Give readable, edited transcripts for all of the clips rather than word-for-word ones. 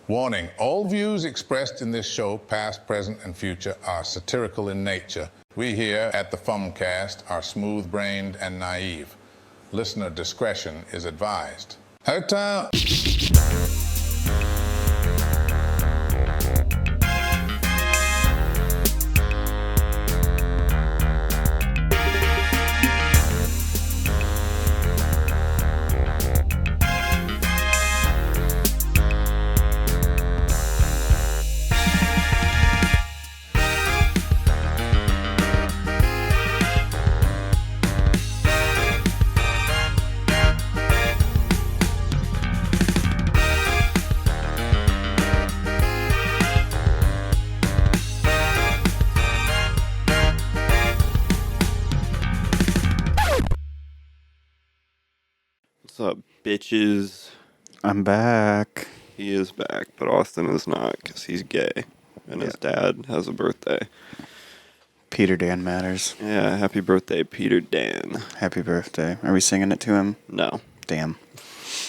Warning, all views expressed in this show, past, present, and future, are satirical in nature. We here at the Fumcast are smooth-brained and naive. Listener discretion is advised. Hotel. What's up, bitches? I'm back. He is back, but Austin is not because he's gay and his dad has a birthday. Peter Dan matters. Yeah, happy birthday, Peter Dan. Happy birthday. Are we singing it to him? No. Damn.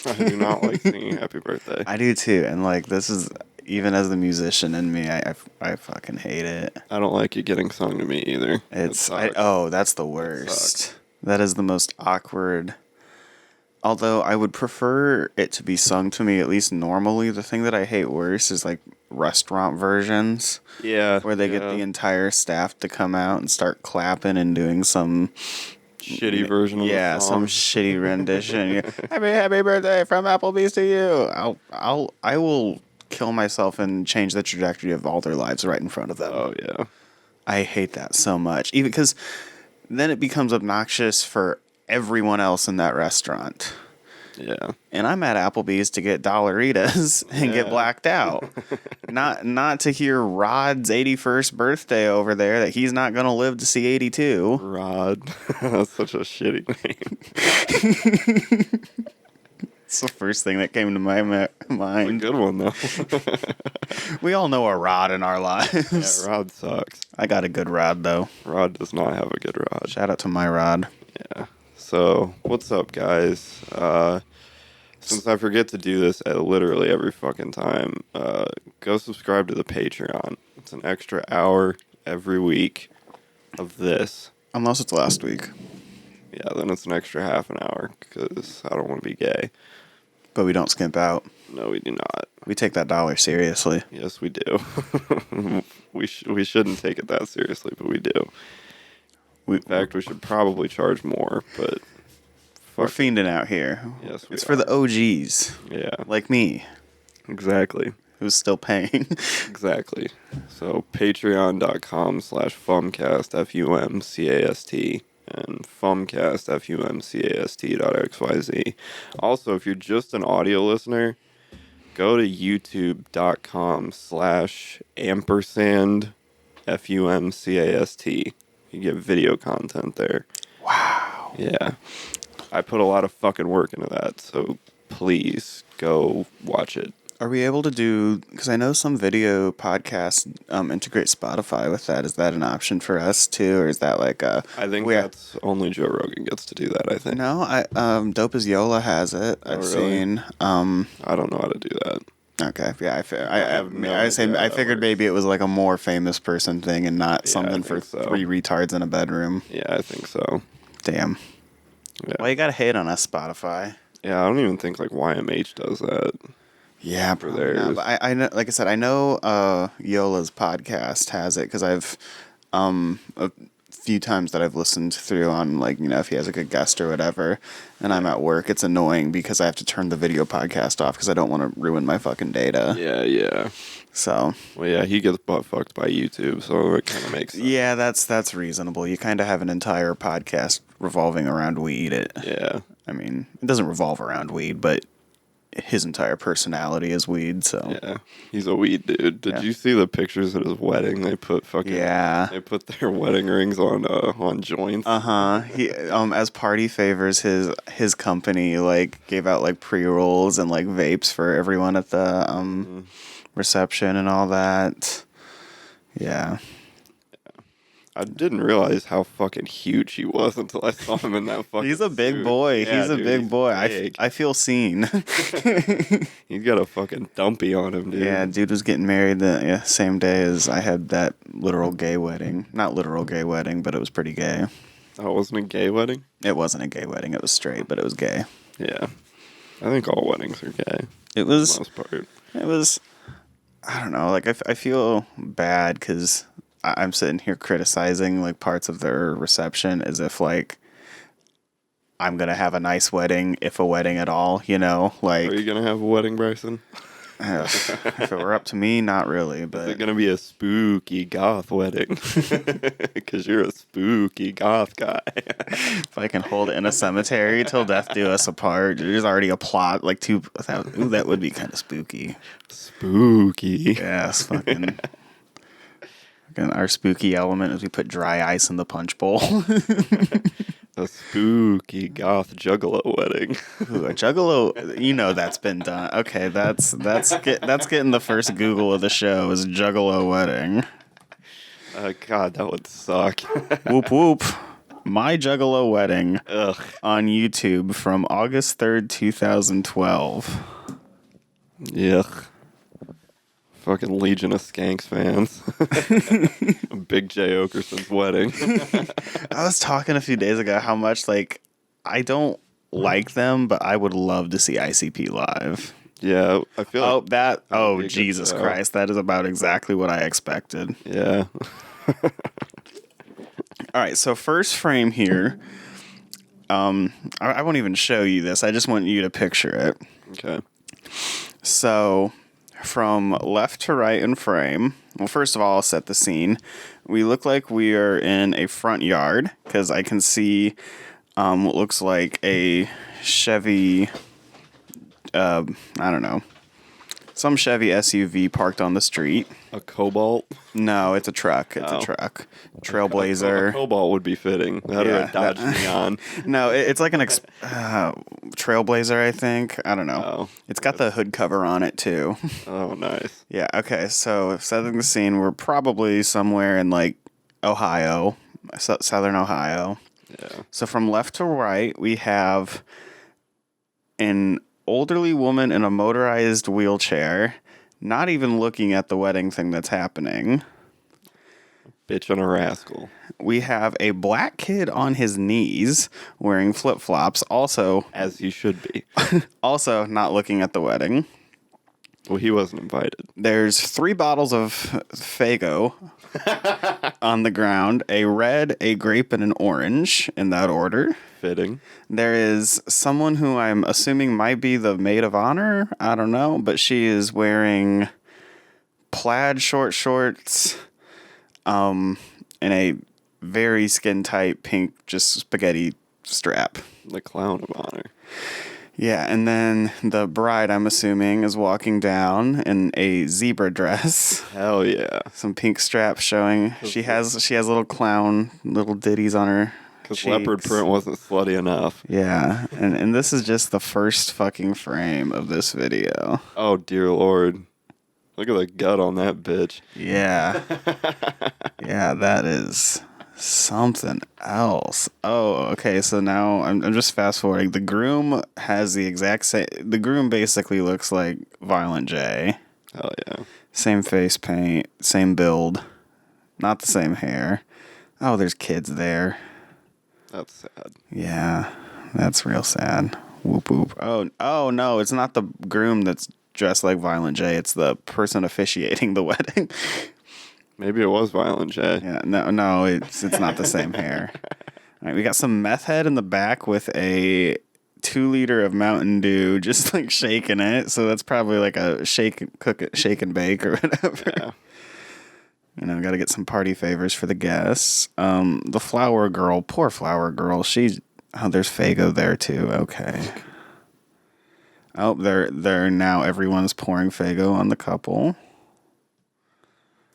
I do not like singing happy birthday. I do too, and like this is, even as the musician in me, I fucking hate it. I don't like it getting sung to me either. That's the worst. That is the most awkward. Although I would prefer it to be sung to me, at least normally. The thing that I hate worse is like restaurant versions. Yeah. Where they get the entire staff to come out and start clapping and doing some shitty version of the song. Some shitty rendition. Happy birthday from Applebee's to you. I will kill myself and change the trajectory of all their lives right in front of them. Oh yeah. I hate that so much. Even because then it becomes obnoxious for everyone else in that restaurant. Yeah. And I'm at Applebee's to get Dollaritas and get blacked out. Not to hear Rod's 81st birthday over there that he's not going to live to see 82. Rod. That's such a shitty name. It's the first thing that came to my mind. It's a good one, though. We all know a Rod in our lives. Yeah, Rod sucks. I got a good Rod, though. Rod does not have a good Rod. Shout out to my Rod. Yeah. So, what's up, guys? Since I forget to do this literally every fucking time, go subscribe to the Patreon. It's an extra hour every week of this. Unless it's last week. Yeah, then it's an extra half an hour because I don't want to be gay. But we don't skimp out. No, we do not. We take that dollar seriously. Yes, we do. we shouldn't take it that seriously, but we do. In fact, we should probably charge more, but we're fiending out here. Yes, it's for the OGs. Yeah. Like me. Exactly. Who's still paying. Exactly. So, patreon.com/fumcast, FUMCAST, and fumcast, FUMCAST.xyz. Also, if you're just an audio listener, go to youtube.com/ampersand, FUMCAST. You get video content there. Wow. Yeah. I put a lot of fucking work into that, so please go watch it. Are we able to do, because I know some video podcasts integrate Spotify with that. Is that an option for us too, or is that like a... I think that's only Joe Rogan gets to do that, I think. No, Dope as Yola has it. I've seen. I don't know how to do that. Okay, yeah, I figured maybe it was like a more famous person thing and not something for three retards in a bedroom. Yeah, I think so. Damn. Yeah. Well, you gotta hate on us, Spotify. Yeah, I don't even think like YMH does that. Yeah, for theirs. No, but I know, like I said, I know Yola's podcast has it because I've a few times that I've listened through on, like, you know, if he has a good guest or whatever, and I'm at work, it's annoying because I have to turn the video podcast off because I don't want to ruin my fucking data. Yeah. So. Well, yeah, he gets butt fucked by YouTube, so it kind of makes sense. Yeah, that's reasonable. You kind of have an entire podcast revolving around weed. Yeah. I mean, it doesn't revolve around weed, but his entire personality is weed, so. Yeah, he's a weed dude. Did you see the pictures at his wedding? They put they put their wedding rings on joints. He as party favors, his company like gave out like pre-rolls and like vapes for everyone at the reception and all that. Yeah. I didn't realize how fucking huge he was until I saw him in that fucking He's a big suit. boy. Yeah, He's a dude, big boy. big. I feel seen. He's got a fucking dumpy on him, dude. Yeah, dude was getting married the same day as I had that literal gay wedding. Not literal gay wedding, but it was pretty gay. Oh, it wasn't a gay wedding? It wasn't a gay wedding. It was straight, but it was gay. Yeah. I think all weddings are gay. It was... For the most part. It was... I don't know. Like, I feel bad because I'm sitting here criticizing, like, parts of their reception as if, like, I'm going to have a nice wedding, if a wedding at all, you know? Like, Are you going to have a wedding, Bryson? if it were up to me, not really, but... Is it going to be a spooky goth wedding? Because you're a spooky goth guy. If I can hold it in a cemetery till death do us apart, there's already a plot, like, ooh, that would be kind of spooky. Spooky. Yes, fucking... Our spooky element is we put dry ice in the punch bowl. A spooky goth juggalo wedding. Ooh, a juggalo, you know that's been done. Okay, that's getting the first Google of the show is juggalo wedding. God, that would suck. Whoop whoop. My Juggalo Wedding. Ugh. On YouTube from August 3rd, 2012. Yuck. Fucking Legion of Skanks fans. Big J. Okerson's wedding. I was talking a few days ago how much, like, I don't like them, but I would love to see ICP live. Yeah, I feel like... Oh, Jesus Christ. That is about exactly what I expected. Yeah. All right, so first frame here. I won't even show you this. I just want you to picture it. Okay. So... From left to right in frame, well, first of all, I'll set the scene. We look like we are in a front yard because I can see what looks like a Chevy, I don't know, some Chevy SUV parked on the street. A Cobalt? No, it's a truck. It's a truck. Trailblazer. A Cobalt would be fitting. That or a Dodge Neon. No, it's like an Trailblazer, I think. I don't know. Oh, it's got the hood cover on it, too. Oh, nice. Yeah, okay, so setting the scene, we're probably somewhere in, like, Ohio, southern Ohio. Yeah. So from left to right, we have an elderly woman in a motorized wheelchair, not even looking at the wedding thing that's happening. Bitch and a rascal. We have a black kid on his knees wearing flip-flops, also... As he should be. Also not looking at the wedding. Well, he wasn't invited. There's 3 bottles of Faygo on the ground. A red, a grape, and an orange, in that order. Fitting. There is someone who I'm assuming might be the maid of honor. I don't know. But she is wearing plaid short shorts and a very skin-tight pink just spaghetti strap. The clown of honor. Yeah, and then the bride, I'm assuming, is walking down in a zebra dress. Hell yeah. Some pink straps showing. She has little clown, little ditties on her Because cheeks. leopard print wasn't slutty enough. Yeah, and this is just the first fucking frame of this video. Oh, dear Lord. Look at the gut on that bitch. Yeah. Yeah, that is something else. Oh, okay, so now I'm just fast forwarding. The groom has the exact same... The groom basically looks like Violent J. Hell yeah. Same face paint, same build. Not the same hair. Oh, there's kids there. That's sad. Yeah, that's real sad. Whoop whoop. Oh no, it's not the groom that's dressed like Violent J. It's the person officiating the wedding. Maybe it was Violent J. Yeah, no, it's not the same hair. All right, we got some meth head in the back with a 2 liter of Mountain Dew, just like shaking it. So that's probably like a shake and bake or whatever. Yeah. You know, got to get some party favors for the guests. The flower girl, poor flower girl. There's Faygo there too. Okay. Oh, they're now everyone's pouring Faygo on the couple.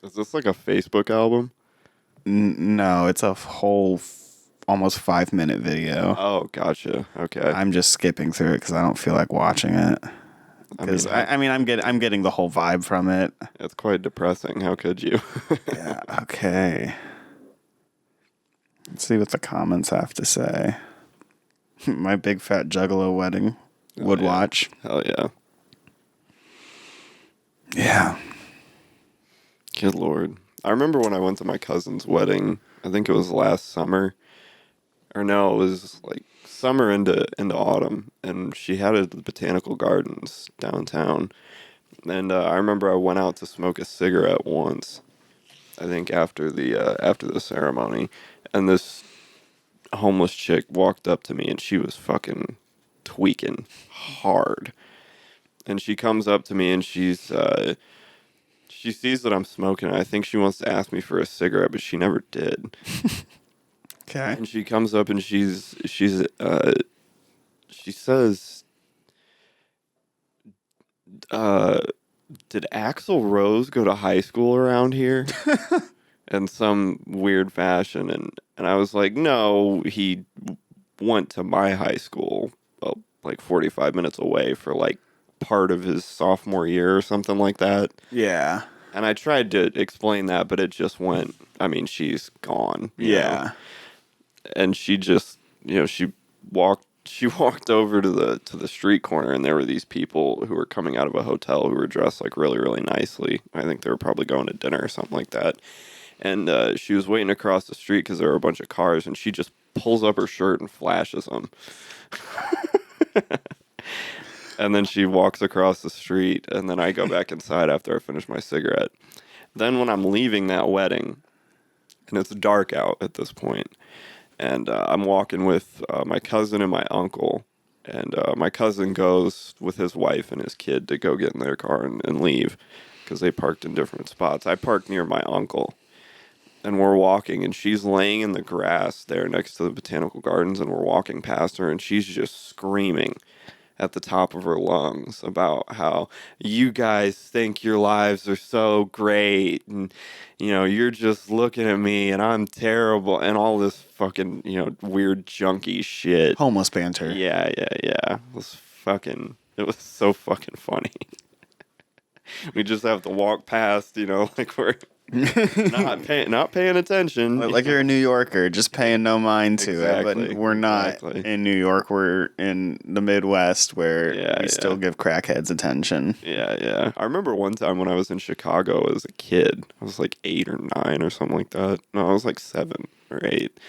Is this like a Facebook album? No, it's a whole almost 5-minute video. Oh, gotcha. Okay. I'm just skipping through it because I don't feel like watching it. Because I'm getting the whole vibe from it. It's quite depressing. How could you? Yeah. Okay. Let's see what the comments have to say. My big fat juggalo wedding. Would watch. Hell yeah. Yeah. Good Lord. I remember when I went to my cousin's wedding, I think it was last summer. Or no, it was like summer into autumn. And she had it at the Botanical Gardens downtown. And I remember I went out to smoke a cigarette once. I think after the ceremony. And this homeless chick walked up to me and she was fucking tweaking hard. And she comes up to me and she sees that I'm smoking. I think she wants to ask me for a cigarette, but she never did. Okay. And she comes up and she says, did Axl Rose go to high school around here? In some weird fashion. And I was like, no, he went to my high school, like 45 minutes away for like part of his sophomore year or something like that. Yeah. And I tried to explain that, but it just went, I mean, she's gone. You know? And she just, she walked over to the street corner, and there were these people who were coming out of a hotel who were dressed like really, really nicely. I think they were probably going to dinner or something like that. And she was waiting across the street because there were a bunch of cars, and she just pulls up her shirt and flashes them. And then she walks across the street, and then I go back inside after I finish my cigarette. Then when I'm leaving that wedding, and it's dark out at this point, and I'm walking with my cousin and my uncle, and my cousin goes with his wife and his kid to go get in their car and leave because they parked in different spots. I parked near my uncle, and we're walking, and she's laying in the grass there next to the Botanical Gardens, and we're walking past her, and she's just screaming at the top of her lungs about how you guys think your lives are so great, and you're just looking at me and I'm terrible, and all this fucking weird junky shit. Homeless banter. Yeah. It was so fucking funny. We just have to walk past, like we're not paying attention. Like you're a New Yorker, just paying no mind to it. But we're not in New York. We're in the Midwest where we still give crackheads attention. Yeah. I remember one time when I was in Chicago as a kid. I was like 8 or 9 or something like that. No, I was like 7 or 8.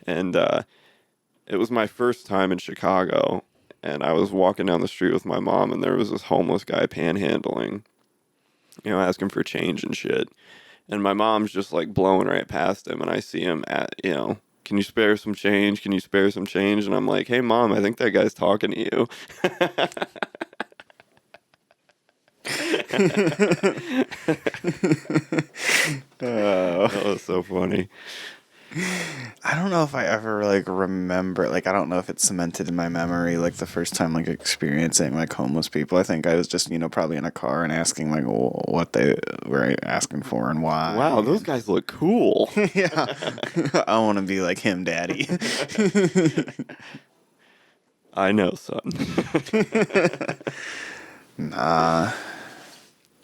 And it was my first time in Chicago. And I was walking down the street with my mom, and there was this homeless guy panhandling, asking for change and shit. And my mom's just like blowing right past him, and I see him can you spare some change? Can you spare some change? And I'm like, hey, Mom, I think that guy's talking to you. That was so funny. I don't know if I ever remember, I don't know if it's cemented in my memory, the first time experiencing homeless people. I think I was just, probably in a car and asking what they were asking for and why. Wow, those guys look cool. Yeah. I want to be like him, Daddy. I know, son. Nah.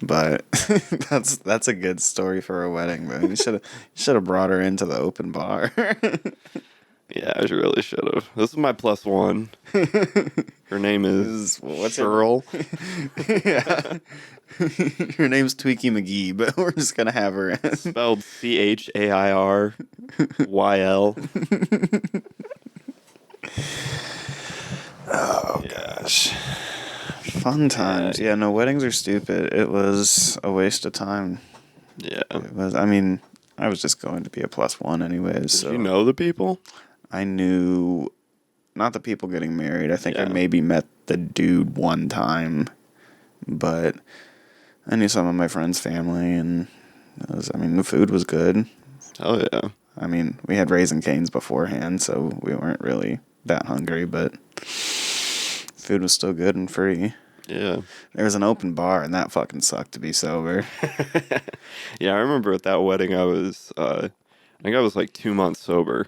But that's a good story for a wedding, man. You should have brought her into the open bar. Yeah, I really should have. This is my +1. Her name is Earl. Yeah. Her name's Tweaky McGee, but we're just gonna have her in. Spelled CHAIRYL. Oh gosh. Fun times. Yeah, no, weddings are stupid. It was a waste of time. Yeah. It was. I mean, I was just going to be a +1 anyways. Did you know the people? I knew not the people getting married. I think I maybe met the dude one time, but I knew some of my friends' family, and the food was good. Oh yeah. I mean, we had Raisin Cane's beforehand, so we weren't really that hungry, but food was still good and free. Yeah. There was an open bar, and that fucking sucked to be sober. Yeah, I remember at that wedding I was, I think I was like 2 months sober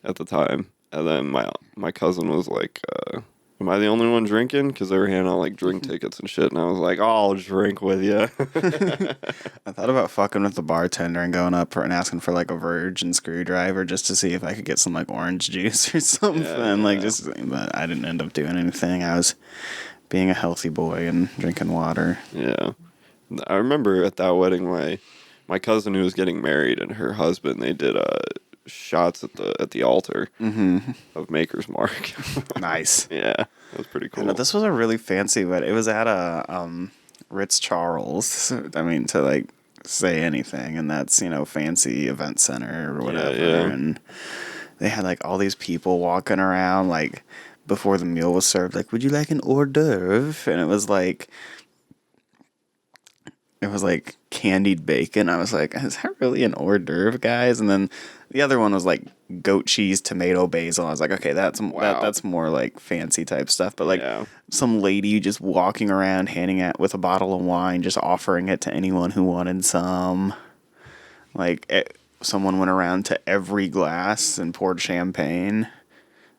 at the time. And then my cousin was like, Am I the only one drinking? Because they were handing out like drink tickets and shit, and I was like, "Oh, I'll drink with you." I thought about fucking with the bartender and going up and asking for like a virgin screwdriver just to see if I could get some like orange juice or something. But I didn't end up doing anything. I was being a healthy boy and drinking water. Yeah, I remember at that wedding, my cousin who was getting married and her husband, they did shots at the altar of Maker's Mark. Nice. Yeah, that was pretty cool. This was a really fancy wedding. It was at a Ritz Charles. I mean, to like say anything, and that's fancy event center or whatever. Yeah. And they had like all these people walking around like before the meal was served. Like, would you like an hors d'oeuvre? And it was like candied bacon. I was like, is that really an hors d'oeuvre, guys? And then the other one was like goat cheese, tomato, basil. I was like, okay, that's more like fancy type stuff. But like some lady just walking around handing out with a bottle of wine, just offering it to anyone who wanted some. Like someone went around to every glass and poured champagne,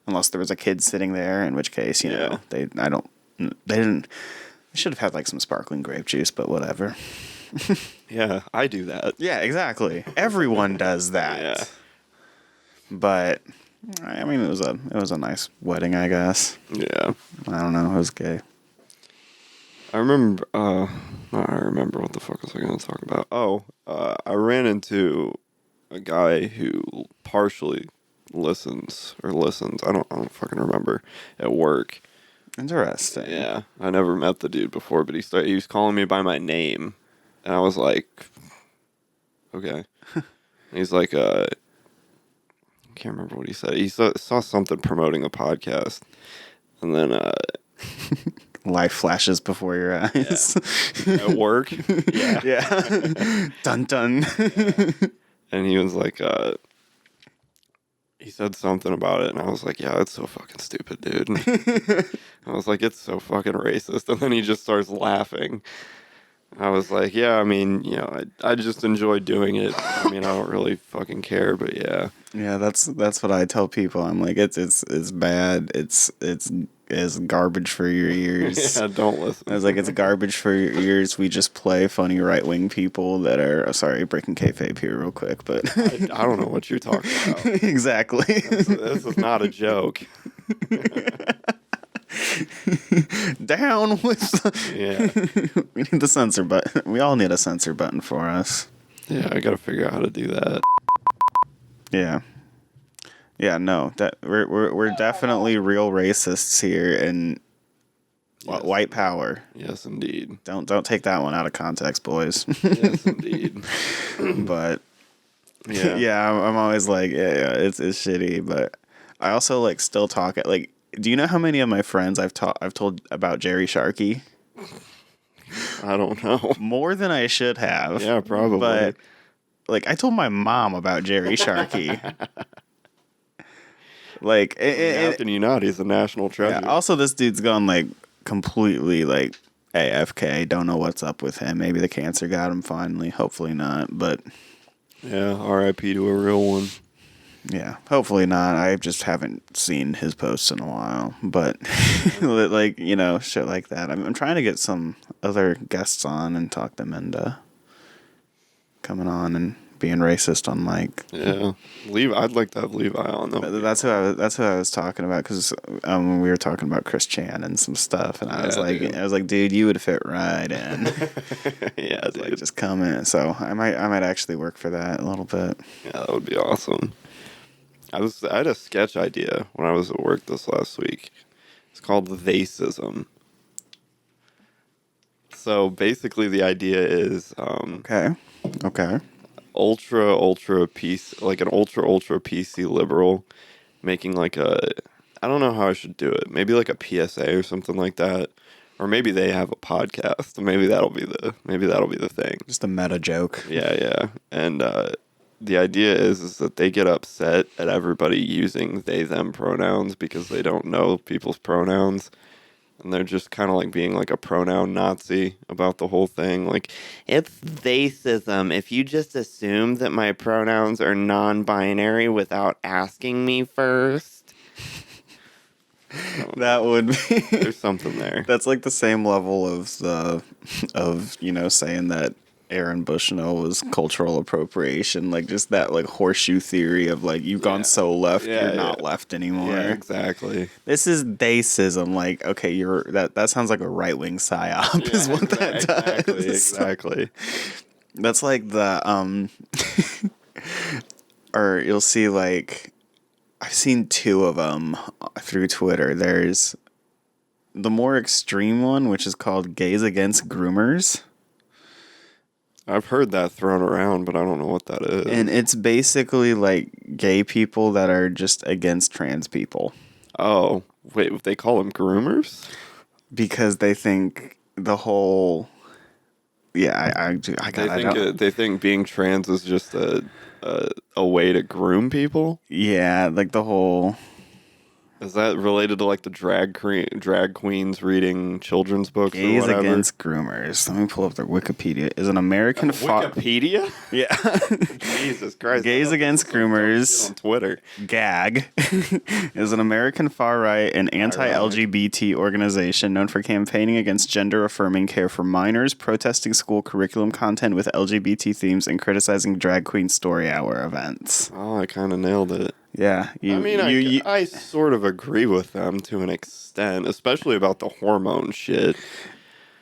unless there was a kid sitting there, in which case, they didn't. I should have had like some sparkling grape juice, but whatever. Yeah, I do that. Yeah, exactly. Everyone does that. Yeah. But I mean, it was a nice wedding, I guess. Yeah. I don't know. It was gay. I remember. I remember what the fuck was I going to talk about? Oh, I ran into a guy who partially listens. I don't fucking remember, at work. Interesting. Yeah, I never met the dude before, but he was calling me by my name, and I was like, okay. And he's like, I can't remember what he said. He saw something promoting a podcast, and then life flashes before your eyes. Yeah. At work. Yeah. Yeah. Dun dun. Yeah. And he was like, he said something about it, and I was like, yeah, that's so fucking stupid, dude. I was like, it's so fucking racist. And then he just starts laughing. I was like, yeah, I mean, I just enjoy doing it. I mean, I don't really fucking care, but yeah. Yeah, that's what I tell people. I'm like, it's bad. It's garbage for your ears. Yeah, don't listen. I was like, it's garbage for your ears. We just play funny right-wing people that are, sorry, breaking kayfabe here real quick, but... I don't know what you're talking about. Exactly. This is not a joke. Down with... Yeah. We need the censor button. We all need a censor button for us. Yeah, I gotta figure out how to do that. Yeah. Yeah, no, that we're definitely real racists here, and Yes. white power. Yes, indeed. Don't take that one out of context, boys. Yes, indeed. But Yeah, I'm always like, it's shitty. But I also like still talk at like. Do you know how many of my friends I've told about Jerry Sharkey? I don't know. More than I should have. Yeah, probably. But like, I told my mom about Jerry Sharkey. Like, How can you not? He's a national treasure. yeah, also, this dude's gone like completely like AFK. Don't know what's up with him. Maybe the cancer got him finally. Hopefully not. But yeah, R.I.P. to a real one. yeah, hopefully not. I just haven't seen his posts in a while. But like, shit like that. I'm trying to get some other guests on and talk them into coming on and being racist on mic. Yeah, I'd like to have Levi on though. That's who I was talking about, because we were talking about Chris Chan and some stuff, and I was like, dude, you would fit right in. Yeah, dude. Like, just come in. So I might actually work for that a little bit. Yeah, that would be awesome. I had a sketch idea when I was at work this last week. It's called Vacism. So basically, the idea is Okay. ultra PC, like an ultra PC liberal, making like I don't know how I should do it. Maybe like a PSA or something like that, or maybe they have a podcast. Maybe that'll be the thing. Just a meta joke. Yeah. And the idea is that they get upset at everybody using they them pronouns because they don't know people's pronouns. And they're just kind of like being like a pronoun Nazi about the whole thing. Like, it's vacism if you just assume that my pronouns are non-binary without asking me first. That would be. There's something there. That's like the same level of saying that Aaron Bushnell was cultural appropriation, like just that like horseshoe theory of like you've gone so left, you're not left anymore. Yeah, exactly. This is dacism. Like, okay, that sounds like a right wing psyop. Is what that does. Exactly. That's like the or you'll see like I've seen two of them through Twitter. There's the more extreme one, which is called Gays Against Groomers. I've heard that thrown around, but I don't know what that is. And it's basically like gay people that are just against trans people. Oh, wait, they call them groomers? Because they think the whole... Yeah, They think being trans is just a way to groom people? Yeah, like the whole... Is that related to like the drag queens reading children's books Gays or whatever? Against Groomers. Let me pull up their Wikipedia. Is an American... Wikipedia? Yeah. Jesus Christ. Gays Against Groomers. On Twitter. GAG is an American far-right and anti-LGBT organization known for campaigning against gender-affirming care for minors, protesting school curriculum content with LGBT themes, and criticizing drag queen story hour events. Oh, I kind of nailed it. Yeah. I sort of agree with them to an extent, especially about the hormone shit.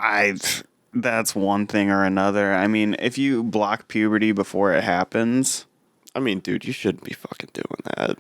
That's one thing or another. I mean, if you block puberty before it happens... I mean, dude, you shouldn't be fucking doing that.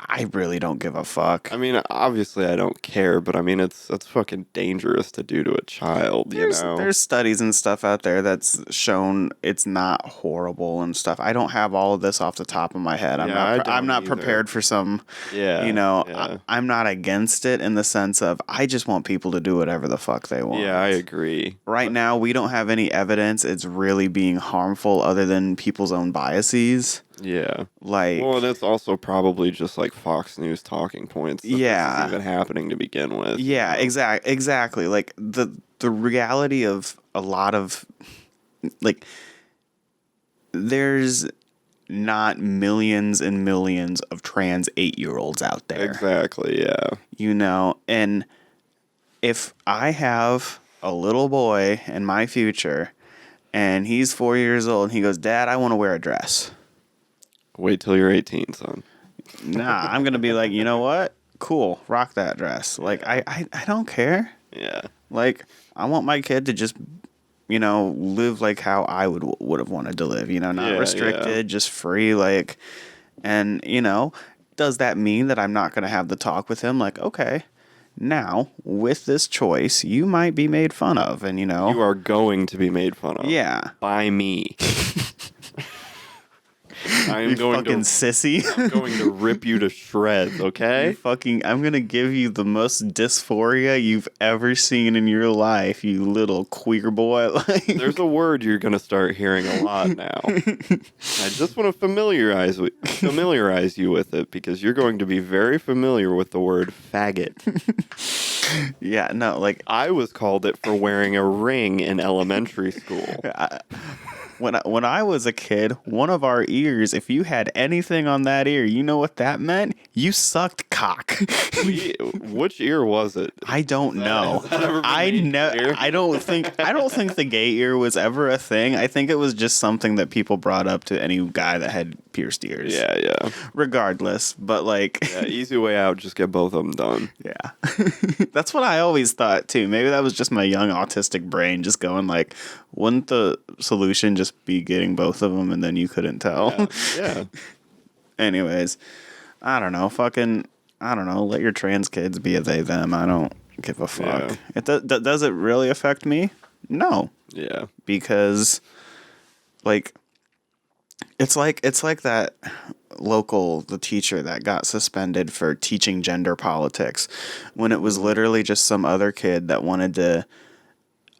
I really don't give a fuck. I mean, obviously I don't care, but I mean, that's fucking dangerous to do to a child, you know? There's studies and stuff out there that's shown it's not horrible and stuff. I don't have all of this off the top of my head. I'm not prepared for some, I'm not against it in the sense of I just want people to do whatever the fuck they want. Yeah, I agree. Right now, we don't have any evidence it's really being harmful other than people's own biases. Yeah. Well, that's also probably just like Fox News talking points. This is even happening to begin with. Yeah, exactly. Like the reality of a lot of like there's not millions and millions of trans 8-year-olds out there. Exactly, yeah. And if I have a little boy in my future and he's 4 years old and he goes, "Dad, I want to wear a dress." Wait till you're 18, son. Nah, I'm going to be like, you know what? Cool. Rock that dress. Like, I don't care. Yeah. Like, I want my kid to just, live like how I would have wanted to live, not restricted, just free, like, and, does that mean that I'm not going to have the talk with him? Like, okay, now, with this choice, you might be made fun of, and, You are going to be made fun of. Yeah. By me. I'm going sissy. I'm going to rip you to shreds, okay? I'm going to give you the most dysphoria you've ever seen in your life, you little queer boy. There's a word you're going to start hearing a lot now. I just want to familiarize you with it because you're going to be very familiar with the word faggot. Yeah, no, like... I was called it for wearing a ring in elementary school. When I was a kid, one of our ears, if you had anything on that ear, you know what that meant? You sucked cock. Which ear was it? I don't know. I don't think the gay ear was ever a thing. I think it was just something that people brought up to any guy that had pierced ears. Yeah. Regardless, but easy way out, just get both of them done. Yeah. That's what I always thought too. Maybe that was just my young autistic brain just going like, wouldn't the solution just be getting both of them and then you couldn't tell? Yeah. Anyways, I don't know. Let your trans kids be a they, them. I don't give a fuck. Yeah. Does it really affect me? No. Yeah. Because, it's like that the teacher that got suspended for teaching gender politics when it was literally just some other kid that wanted to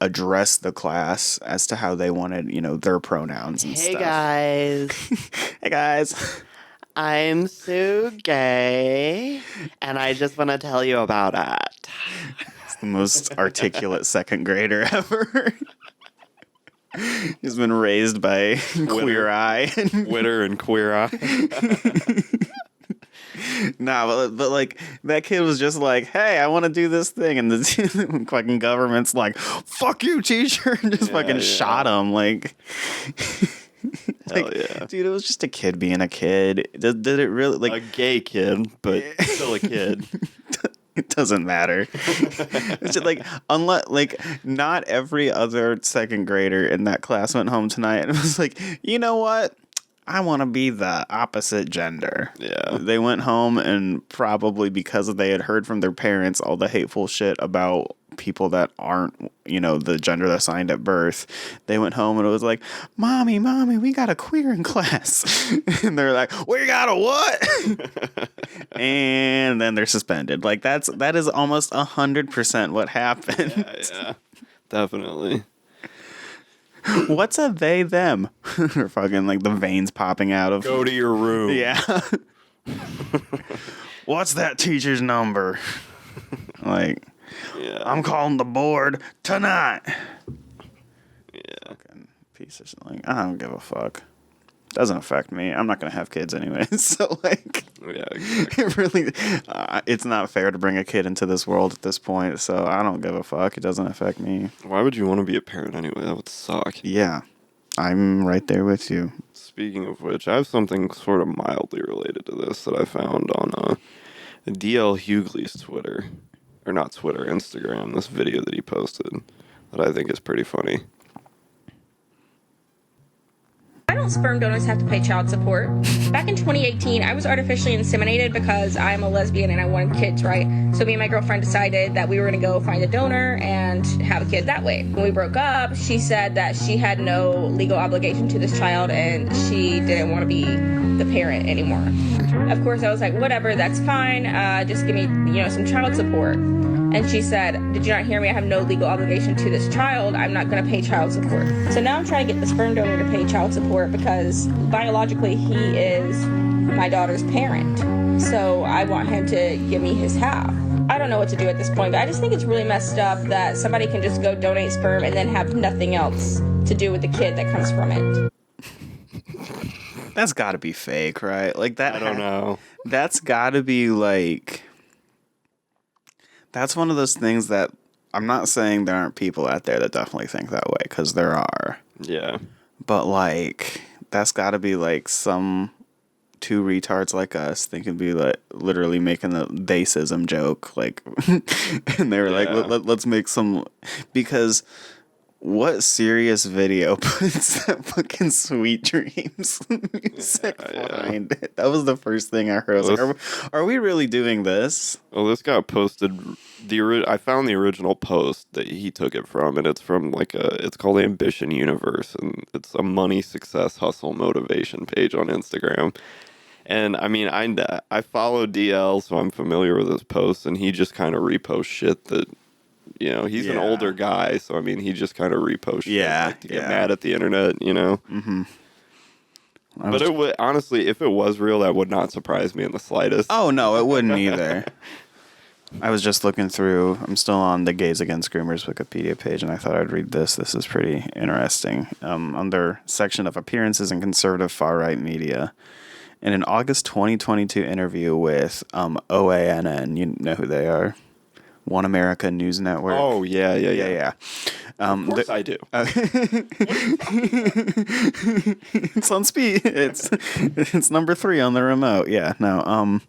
address the class as to how they wanted, their pronouns and stuff. Hey guys. I'm so gay, and I just want to tell you about it. It's the most articulate second grader ever. He's been raised by Queer Eye. Twitter and Queer Eye. Nah, but like that kid was just like, "Hey, I want to do this thing," and the fucking government's like, "Fuck you, teacher," and just fucking shot him. Like, Hell yeah, dude, it was just a kid being a kid. Did it really like a gay kid, but still a kid. It doesn't matter. It's just like, unless, like, not every other second grader in that class went home tonight and was like, you know what? I want to be the opposite gender. Yeah. They went home and probably because they had heard from their parents all the hateful shit about people that aren't, you know, the gender assigned at birth. They went home and it was like, Mommy, we got a queer in class. And they're like, we got a what? And then they're suspended. Like that is almost 100% what happened. Yeah, definitely. What's a they them? Or fucking like the veins popping out of. Go to your room. Yeah. What's that teacher's number? Like, yeah. I'm calling the board tonight. Yeah. Fucking piece of shit. Like, I don't give a fuck. Doesn't affect me. I'm not gonna have kids anyway. So like, Yeah, exactly. it really, it's not fair to bring a kid into this world at this point. So I don't give a fuck. It doesn't affect me. Why would you want to be a parent anyway? That would suck. Yeah, I'm right there with you. Speaking of which, I have something sort of mildly related to this that I found on DL Hughley's Twitter. Or not Twitter, Instagram. This video that he posted that I think is pretty funny. Why don't sperm donors have to pay child support? Back in 2018, I was artificially inseminated because I'm a lesbian and I wanted kids, right? So me and my girlfriend decided that we were going to go find a donor and have a kid that way. When we broke up, she said that she had no legal obligation to this child and she didn't want to be the parent anymore. Of course, I was like, whatever, that's fine. Just give me, some child support. And she said, did you not hear me? I have no legal obligation to this child. I'm not going to pay child support. So now I'm trying to get the sperm donor to pay child support because biologically he is my daughter's parent. So I want him to give me his half. I don't know what to do at this point, but I just think it's really messed up that somebody can just go donate sperm and then have nothing else to do with the kid that comes from it. That's got to be fake, right? Like that. I don't know. That's got to be like. That's one of those things that I'm not saying there aren't people out there that definitely think that way, because there are. Yeah. But like, that's got to be like some two retards like us thinking, be like literally making the theysism joke, like, and they were like, let's make some, because. What serious video puts that fucking Sweet Dreams music behind it? That was the first thing I heard. I was like, are we really doing this? Well, this got posted. I found the original post that he took it from, and it's from it's called Ambition Universe, and it's a money, success, hustle, motivation page on Instagram. And I mean, I follow DL, so I'm familiar with his posts, and he just kind of reposts shit that. He's an older guy, so I mean, he just kind of reposts shit to get mad at the internet, Mm-hmm. But it would, honestly, if it was real, that would not surprise me in the slightest. Oh, no, it wouldn't either. I was just looking through, I'm still on the Gays Against Groomers Wikipedia page, and I thought I'd read this. This is pretty interesting. On their section of appearances in conservative far-right media, in an August 2022 interview with OANN, you know who they are? One America News Network. Oh, yeah. Of course I do. It's on speed. It's number 3 on the remote. Yeah, no.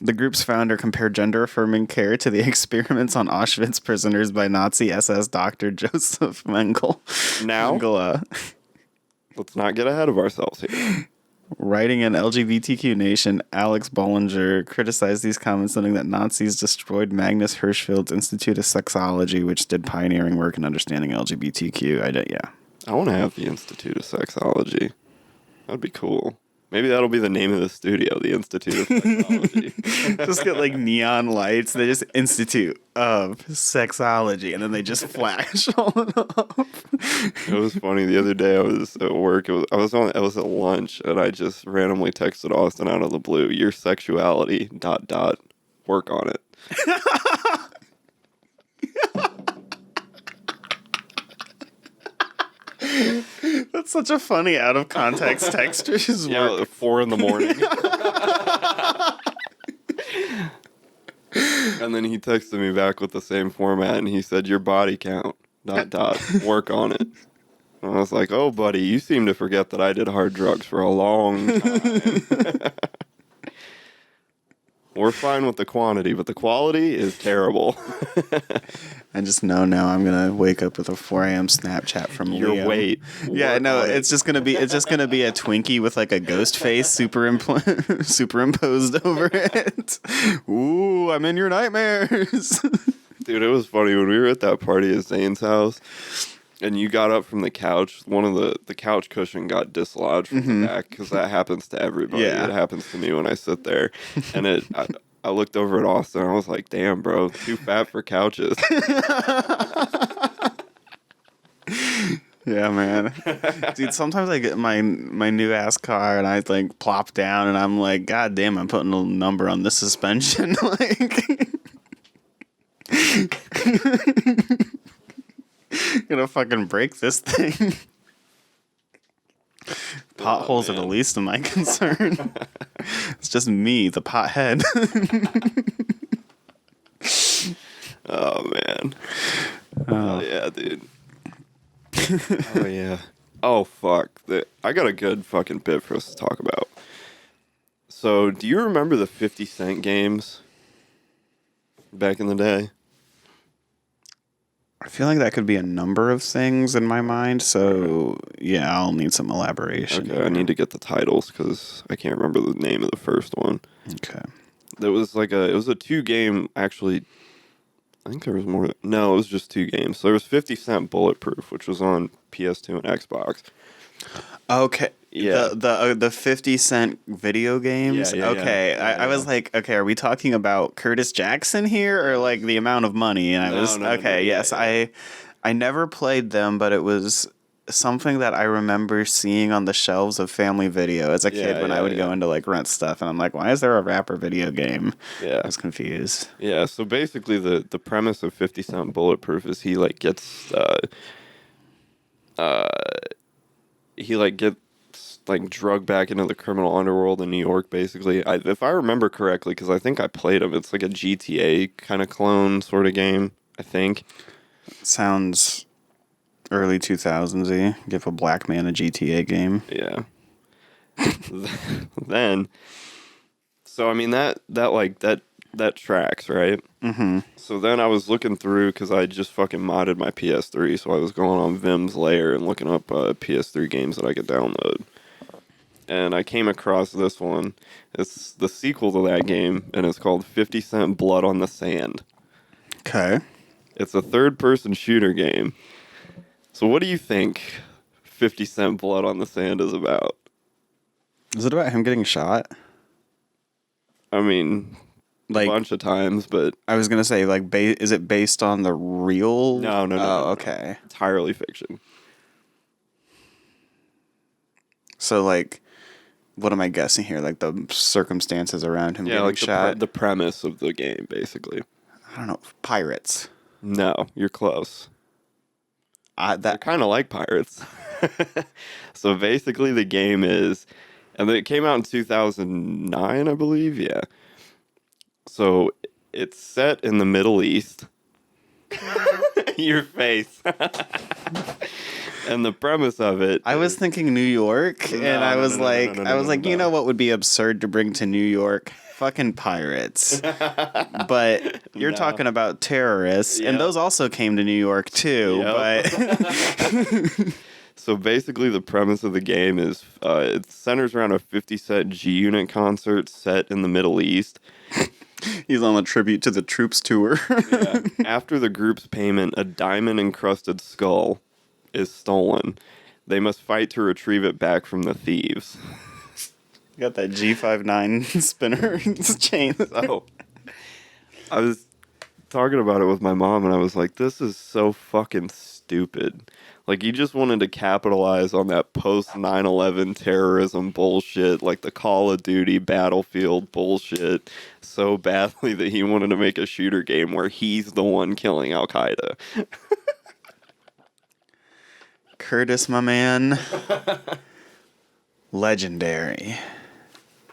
The group's founder compared gender-affirming care to the experiments on Auschwitz prisoners by Nazi SS doctor Joseph Mengele. Now, let's not get ahead of ourselves here. Writing in LGBTQ Nation, Alex Bollinger criticized these comments, noting that Nazis destroyed Magnus Hirschfeld's Institute of Sexology, which did pioneering work in understanding LGBTQ. I want to have the Institute of Sexology. That'd be cool. Maybe that'll be the name of the studio, the Institute of Sexology. Just get like neon lights. They just Institute of Sexology, and then they just flash all up. It was funny. The other day I was at work. I was at lunch, and I just randomly texted Austin out of the blue, "Your sexuality ... work on it." That's such a funny out of context text. Yeah, 4 a.m. And then he texted me back with the same format, and he said, "Your body count, ... work on it." And I was like, "Oh, buddy, you seem to forget that I did hard drugs for a long time." We're fine with the quantity, but the quality is terrible. I just know now I'm gonna wake up with a 4 a.m. Snapchat from Your Liam. weight. Yeah, no, it's just gonna be a Twinkie with like a ghost face superimposed over it. Ooh, I'm in your nightmares. Dude, it was funny when we were at that party at Zane's house, and you got up from the couch. One of the couch cushion got dislodged from the back, because that happens to everybody. Yeah. It happens to me when I sit there, and I looked over at Austin, and I was like, "Damn, bro, too fat for couches." Yeah, man. Dude, sometimes I get my new ass car and I like plop down and I'm like, God damn, I'm putting a number on this suspension. Like, gonna fucking break this thing. Potholes are the least of my concern. It's just me, the pothead. Oh man. Oh yeah, dude. Oh yeah. Oh fuck. I got a good fucking bit for us to talk about. So, do you remember the 50 Cent games back in the day? I feel like that could be a number of things in my mind, so yeah, I'll need some elaboration. Okay, I need to get the titles because I can't remember the name of the first one. Okay. It was a 2-game, actually. I think there was more. No, it was just 2 games. So there was 50 Cent Bulletproof, which was on PS2 and Xbox. Okay. Yeah. The 50 Cent video games? Yeah, okay. yeah. I was like, okay, are we talking about Curtis Jackson here or like the amount of money? And yes. Yeah. I never played them, but it was something that I remember seeing on the shelves of Family Video as a kid when I would go into like rent stuff, and I'm like, why is there a rapper video game? Yeah. I was confused. Yeah, so basically the premise of 50 Cent Bulletproof is he gets drugged back into the criminal underworld in New York, basically. If I remember correctly, because I think I played him, it's like a GTA kind of clone sort of game, I think. Sounds early 2000s-y. Give a black man a GTA game. Yeah. Then, so I mean that tracks, right? Mm-hmm. So then I was looking through, because I just fucking modded my PS3, so I was going on Vim's Lair and looking up PS3 games that I could download. And I came across this one. It's the sequel to that game, and it's called 50 Cent Blood on the Sand. Okay. It's a third-person shooter game. So what do you think 50 Cent Blood on the Sand is about? Is it about him getting shot? I mean, a bunch of times, but... I was going to say, like, is it based on the real... No. Okay. Entirely fiction. So, like, what am I guessing here? Like, the circumstances around him getting shot? The premise of the game, basically. I don't know. Pirates. No, you're close. They're kind of like pirates. So basically the game is... And it came out in 2009, I believe, yeah. So it's set in the Middle East. Your face. And the premise of it... I was thinking New York, and I was like, you know what would be absurd to bring to New York? Fucking pirates. But you're talking about terrorists, and those also came to New York too. But so basically the premise of the game is it centers around a 50 Cent G-Unit concert set in the Middle East. He's on a tribute to the troops tour. Yeah. After the group's payment, a diamond-encrusted skull is stolen. They must fight to retrieve it back from the thieves. Got that G59 spinner chain. Oh, I was talking about it with my mom, and I was like, this is so fucking stupid. Like, you just wanted to capitalize on that post 9/11 terrorism bullshit, like the Call of Duty Battlefield bullshit, so badly that he wanted to make a shooter game where he's the one killing Al Qaeda. Curtis, my man. Legendary.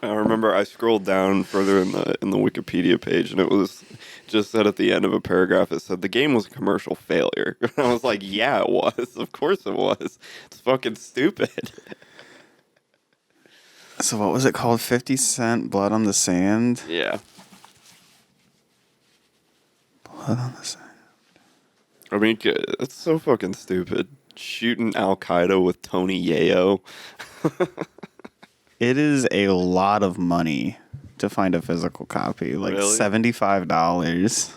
I remember I scrolled down further in the Wikipedia page, and it was just said at the end of a paragraph, it said the game was a commercial failure. And I was like, yeah, it was. Of course it was. It's fucking stupid. So what was it called? 50 Cent Blood on the Sand? Yeah. Blood on the Sand. I mean, it's so fucking stupid. Shooting Al Qaeda with Tony Yayo. It is a lot of money to find a physical copy. Like Really? $75.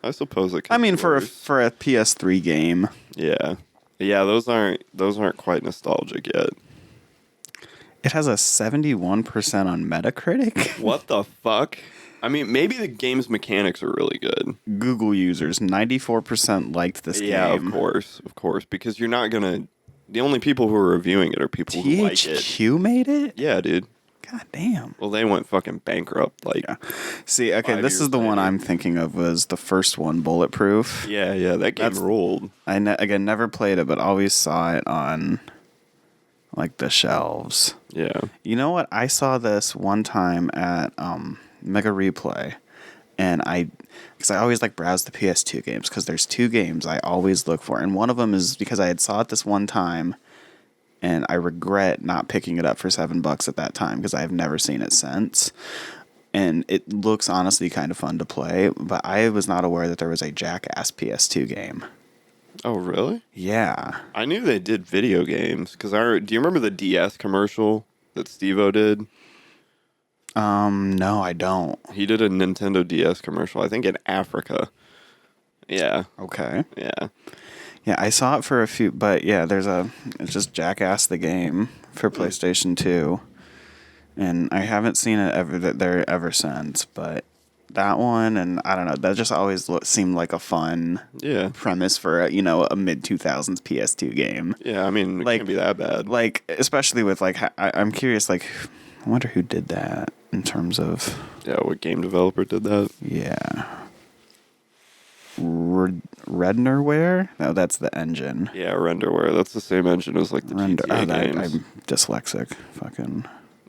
I suppose it could I mean, be for worse. a PS3 game. Yeah. Yeah, those aren't quite nostalgic yet. It has a 71% on Metacritic. What the fuck? I mean, maybe the game's mechanics are really good. Google users, 94% liked this Yeah, game. of course, because you're not gonna. The only people who are reviewing it are people who like it. THQ made it? Yeah, dude. God damn. Well, they went fucking bankrupt. Like, Yeah. See, okay, 5 this is years the one later. I'm thinking of was the first one, Bulletproof. yeah, that game ruled. I again never played it, but always saw it on like the shelves. Yeah. You know what? I saw this one time at Mega Replay, and because I always like browse the PS2 games because there's two games I always look for, and one of them is because I had saw it this one time, and I regret not picking it up for $7 at that time because I have never seen it since. And it looks honestly kind of fun to play, but I was not aware that there was a Jackass PS2 game. Oh, really? Yeah. I knew they did video games because do you remember the DS commercial that Steve-O did? No, I don't. He did a Nintendo DS commercial, I think in Africa. Yeah. Okay. Yeah. Yeah, I saw it for a few, but yeah, it's just Jackass the game for PlayStation 2. And I haven't seen it ever since, but that one, and I don't know, that just always seemed like a fun premise for a mid-2000s PS2 game. Yeah, I mean, it Like- can't be that bad. Like, especially with, like, I'm curious, like, I wonder who did that in terms of, Yeah, what game developer did that? yeah. Rednerware? No, that's the engine. Yeah, Renderware. That's the same engine as like the GTA games. I'm dyslexic. Fucking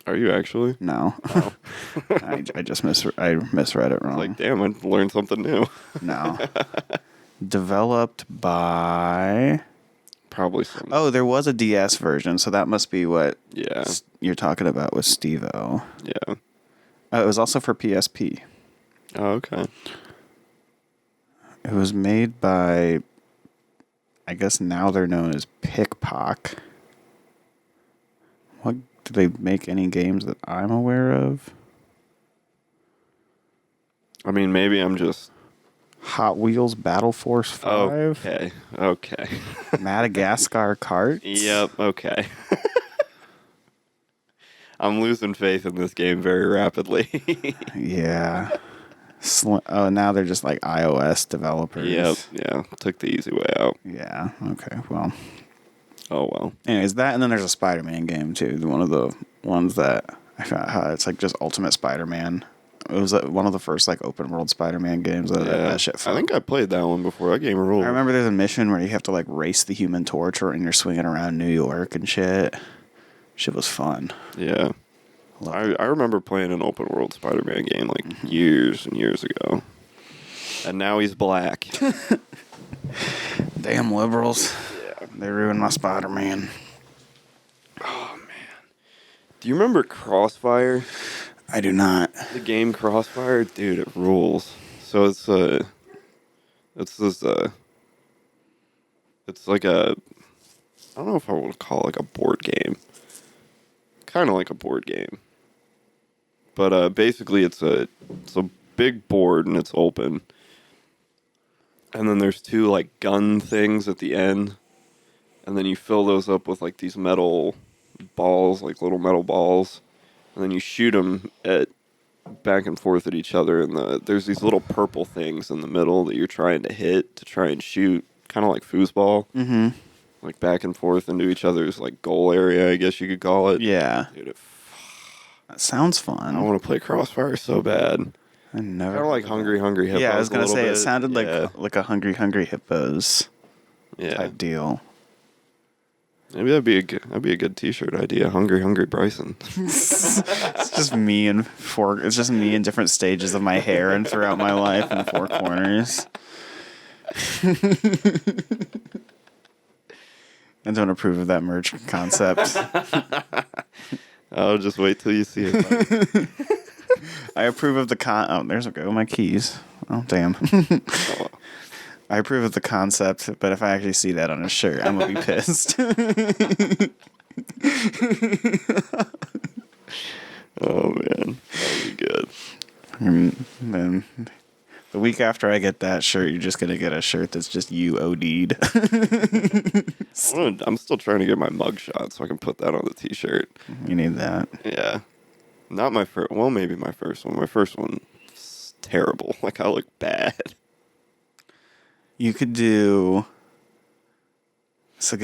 Are you actually? no. I just misread it wrong. Like, damn, I learned something new. No. Developed by. Probably some. Oh, there was a DS version, so that must be what Yeah. you're talking about with Steve-O. Yeah. It was also for PSP. Oh, okay. It was made by, I guess now they're known as Pickpock. What, do they make any games that I'm aware of? I mean, maybe I'm just. Hot Wheels Battle Force 5? Okay. Madagascar Karts? Yep, okay. I'm losing faith in this game very rapidly. Yeah. Now they're just like iOS developers. Yep, yeah. Took the easy way out. Yeah, okay, well. Oh, well. Anyways, that, and then there's a Spider-Man game, too. One of the ones that I found, it's like just Ultimate Spider-Man. It was one of the first like open world Spider-Man games. That shit fun. I think I played that one before. That game ruled. I remember there's a mission where you have to like race the Human Torch and you're swinging around New York and shit. Shit was fun. Yeah. I remember playing an open world Spider-Man game like years and years ago. And now he's black. Damn liberals. Yeah. They ruined my Spider-Man. Oh, man. Do you remember Crossfire? I do not. The game Crossfire? Dude, it rules. So it's like a, I don't know if I would call it like a board game. Kind of like a board game. But basically it's a big board and it's open. And then there's two like gun things at the end. And then you fill those up with like these metal balls, like little metal balls. And then you shoot them back and forth at each other. And there's these little purple things in the middle that you're trying to hit to try and shoot. Kind of like foosball. Mm-hmm. Like back and forth into each other's like goal area, I guess you could call it. Yeah. Dude, That sounds fun. I want to play Crossfire so bad. I never. Kind of like Hungry Hippos. Yeah, I was gonna say bit. it sounded like a Hungry Hippos yeah. type deal. Maybe that'd be a good T-shirt idea. Hungry Bryson. It's just me and It's just me in different stages of my hair and throughout my life in four corners. I don't approve of that merch concept. I'll just wait till you see it. I approve of the Oh, there's my keys. Oh, damn. I approve of the concept, but if I actually see that on a shirt, I'm gonna be pissed. Oh man, that'll be good. And then the week after I get that shirt, you're just gonna get a shirt that's just you OD'd. I'm still trying to get my mugshot so I can put that on the T-shirt. You need that. Yeah, not my first. Well, maybe my first one. My first one's terrible. Like I look bad. You could get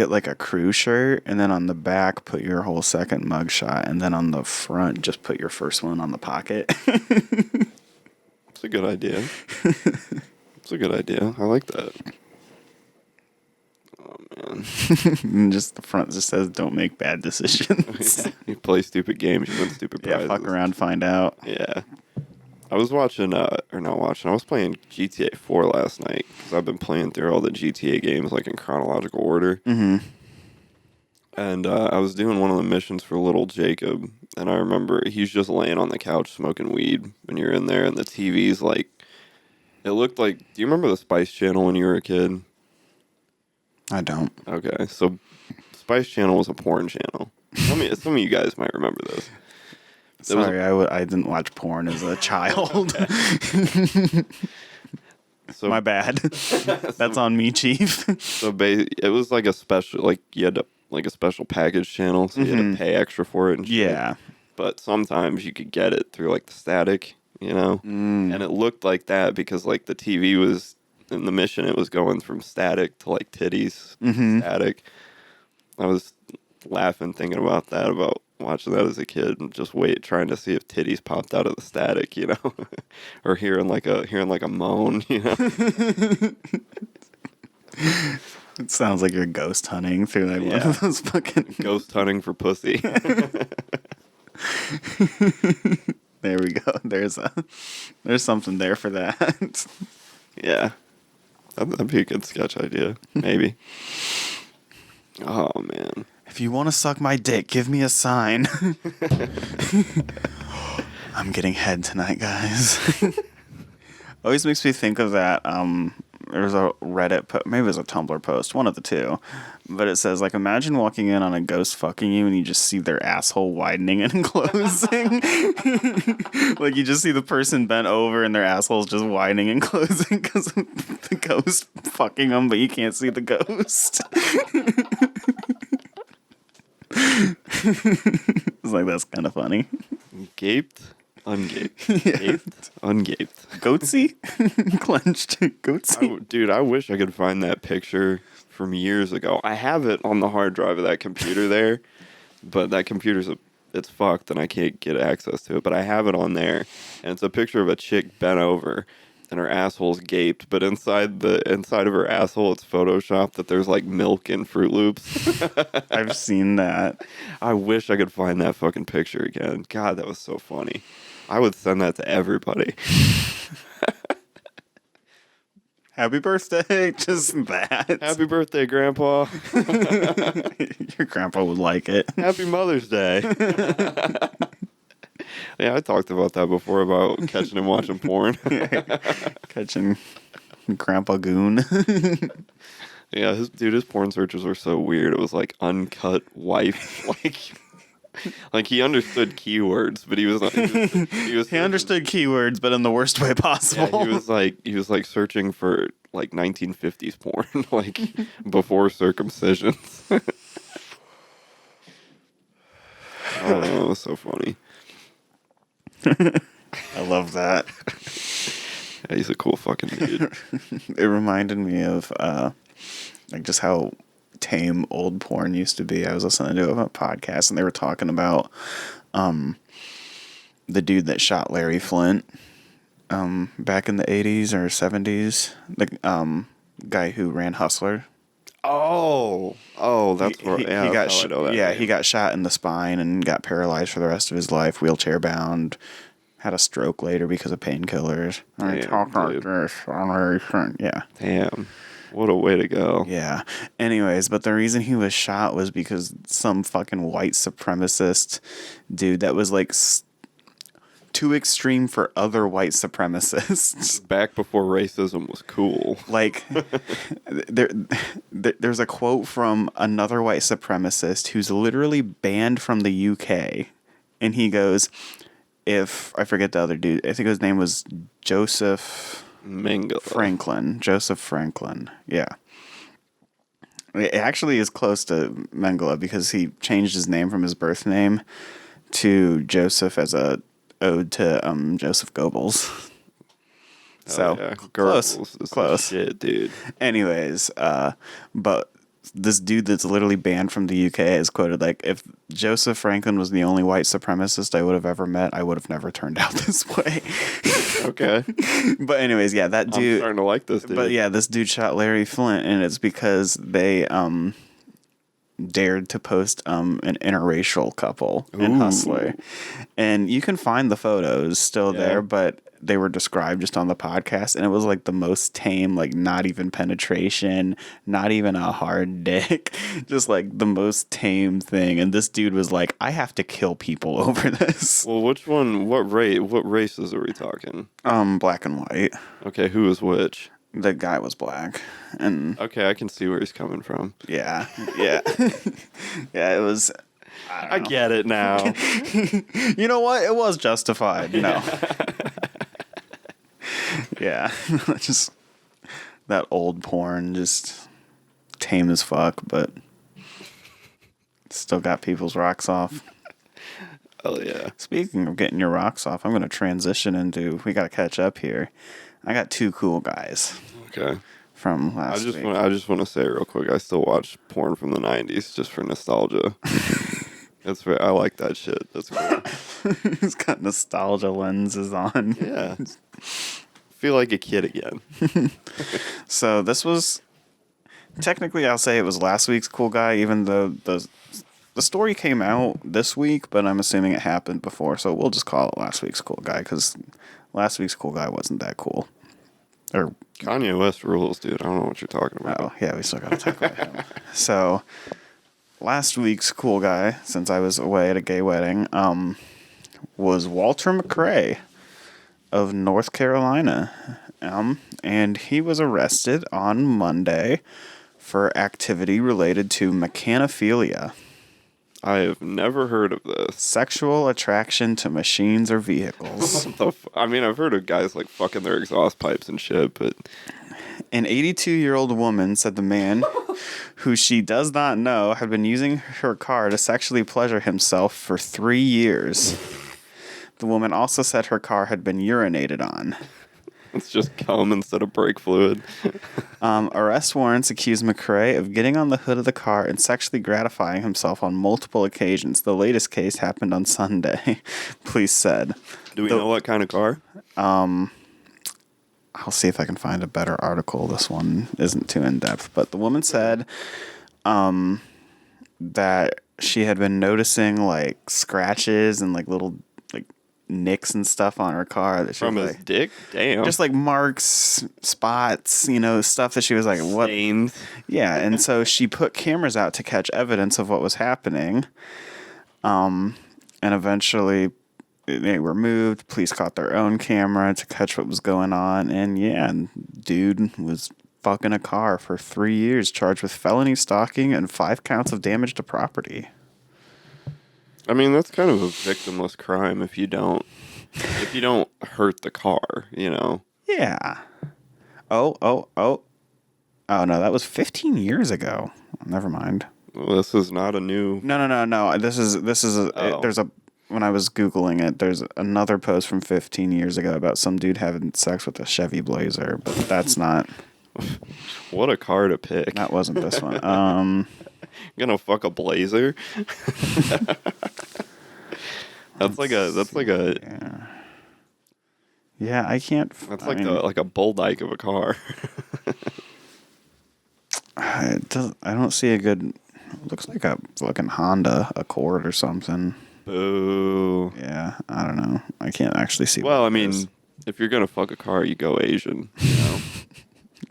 like a crew shirt, and then on the back put your whole second mugshot, and then on the front just put your first one on the pocket. It's a good idea. It's a good idea. I like that. Oh man. And just the front just says "Don't make bad decisions." You play stupid games, you win stupid prizes. Yeah, fuck around, find out. Yeah. I was watching, I was playing GTA 4 last night, because I've been playing through all the GTA games, like, in chronological order. Mm-hmm. And I was doing one of the missions for little Jacob, and I remember he's just laying on the couch smoking weed when you're in there, and the TV's, like, it looked like, do you remember the Spice Channel when you were a kid? I don't. Okay, so Spice Channel was a porn channel. Some of you guys might remember this. Sorry, I didn't watch porn as a child. So my bad. That's on me, Chief. So it was like a special, like you had to, like a special package channel, so you had to pay extra for it. And shit. Yeah. But sometimes you could get it through like the static, you know, and it looked like that because like the TV was in the mission, it was going from static to like titties, static. I was laughing thinking about that, about watching that as a kid and just trying to see if titties popped out of the static, you know, or hearing like a moan, you know. It sounds like you're ghost hunting through like one of those fucking ghost hunting for pussy. There we go. There's something there for that. Yeah, that'd be a good sketch idea, maybe. Oh man. If you want to suck my dick, give me a sign. I'm getting head tonight, guys. Always makes me think of that. There's a Reddit maybe it was a Tumblr post, one of the two. But it says, like, imagine walking in on a ghost fucking you and you just see their asshole widening and closing. Like, you just see the person bent over and their asshole's just widening and closing because of the ghost fucking them, but you can't see the ghost. It's like, that's kind of funny. Gaped, ungaped. Gaped, ungaped. Goatsy? Clenched goatsy? Dude, I wish I could find that picture from years ago. I have it on the hard drive of that computer there, but that computer's it's fucked and I can't get access to it. But I have it on there, and it's a picture of a chick bent over, and her asshole's gaped, but inside of her asshole, it's photoshopped that there's like milk and Fruit Loops. I've seen that. I wish I could find that fucking picture again. God, that was so funny. I would send that to everybody. Happy birthday. Just that. Happy birthday, Grandpa. Your grandpa would like it. Happy Mother's Day. Yeah, I talked about that before, about catching him watching porn. Catching Grandpa Goon. Yeah, his porn searches were so weird. It was like uncut wife, like he understood keywords, but he understood keywords, but in the worst way possible. Yeah, he was like searching for like 1950s porn, like before circumcisions. Oh, it was so funny. I love that. Yeah, he's a cool fucking dude. It reminded me of like just how tame old porn used to be. I was listening to a podcast and they were talking about the dude that shot Larry Flint back in the 80s or 70s. The guy who ran Hustler. That's where. Yeah, he got that's how I know that name. he got shot in the spine and got paralyzed for the rest of his life, wheelchair bound. Had a stroke later because of painkillers. I talk like this. Yeah. Damn. What a way to go. Yeah. Anyways, but the reason he was shot was because some fucking white supremacist dude that was like too extreme for other white supremacists. Back before racism was cool. Like, there's a quote from another white supremacist who's literally banned from the UK. And he goes, if I forget the other dude, I think his name was Joseph Franklin. Joseph Franklin. Yeah. It actually is close to Mengele because he changed his name from his birth name to Joseph as a ode to Joseph Goebbels. So yeah. close. Shit, dude. Anyways, but this dude that's literally banned from the UK is quoted like, if Joseph Franklin was the only white supremacist I would have ever met, I would have never turned out this way. Okay. But anyways, yeah, that dude. I'm starting to like this dude. But yeah, this dude shot Larry Flint, and it's because they dared to post an interracial couple in Hustler. And you can find the photos still there, but they were described just on the podcast, and it was like the most tame, like not even penetration, not even a hard dick, just like the most tame thing. And this dude was like, I have to kill people over this. Well, which one? What races are we talking? Black and white. Okay, who is which? The guy was black, and okay, I can see where he's coming from. Yeah. It was. I get it now. You know what? It was justified. No. Yeah, just that old porn, just tame as fuck, but still got people's rocks off. Oh yeah. Speaking of getting your rocks off, I'm going to transition into. We got to catch up here. I got two cool guys. Okay. From last week. I just want to say real quick, I still watch porn from the 90s just for nostalgia. I like that shit. That's cool. He's got nostalgia lenses on. Yeah. Feel like a kid again. So this was technically, I'll say it was last week's cool guy, even though the story came out this week, but I'm assuming it happened before, so we'll just call it last week's cool guy because last week's cool guy wasn't that cool. Or Kanye West rules, dude. I don't know what you're talking about. Oh yeah, we still got to talk about him. So last week's cool guy, since I was away at a gay wedding, was Walter McRae of North Carolina. And he was arrested on Monday for activity related to mechanophilia. I have never heard of this. Sexual attraction to machines or vehicles. I've heard of guys like fucking their exhaust pipes and shit, but... An 82-year-old woman said the man, who she does not know, had been using her car to sexually pleasure himself for 3 years. The woman also said her car had been urinated on. It's just cum instead of brake fluid. Arrest warrants accuse McRae of getting on the hood of the car and sexually gratifying himself on multiple occasions. The latest case happened on Sunday, police said. Do we know what kind of car? I'll see if I can find a better article. This one isn't too in-depth. But the woman said that she had been noticing, like, scratches and, like, little, like, nicks and stuff on her car. That she From was his dick? Damn. just, like, marks, spots, stuff that she was like, what? Stains. Yeah, and so she put cameras out to catch evidence of what was happening. And eventually they were moved. Police caught their own camera to catch what was going on. And yeah, dude was fucking a car for 3 years, charged with felony stalking and 5 counts of damage to property. I mean, that's kind of a victimless crime if you don't hurt the car, Yeah. Oh, no, that was 15 years ago. Never mind. Well, this is not a new... No. This is there's a... When I was Googling it, there's another post from 15 years ago about some dude having sex with a Chevy Blazer, but that's not... What a car to pick. That wasn't this one. Gonna fuck a Blazer? That's like a... Yeah, I can't... That's like a bull dyke of a car. I don't see a good. It looks like a fucking Honda Accord or something. Boo. Yeah, I don't know. I can't actually see. Well, what I it mean, is. if you're gonna fuck a car, you go Asian. You know?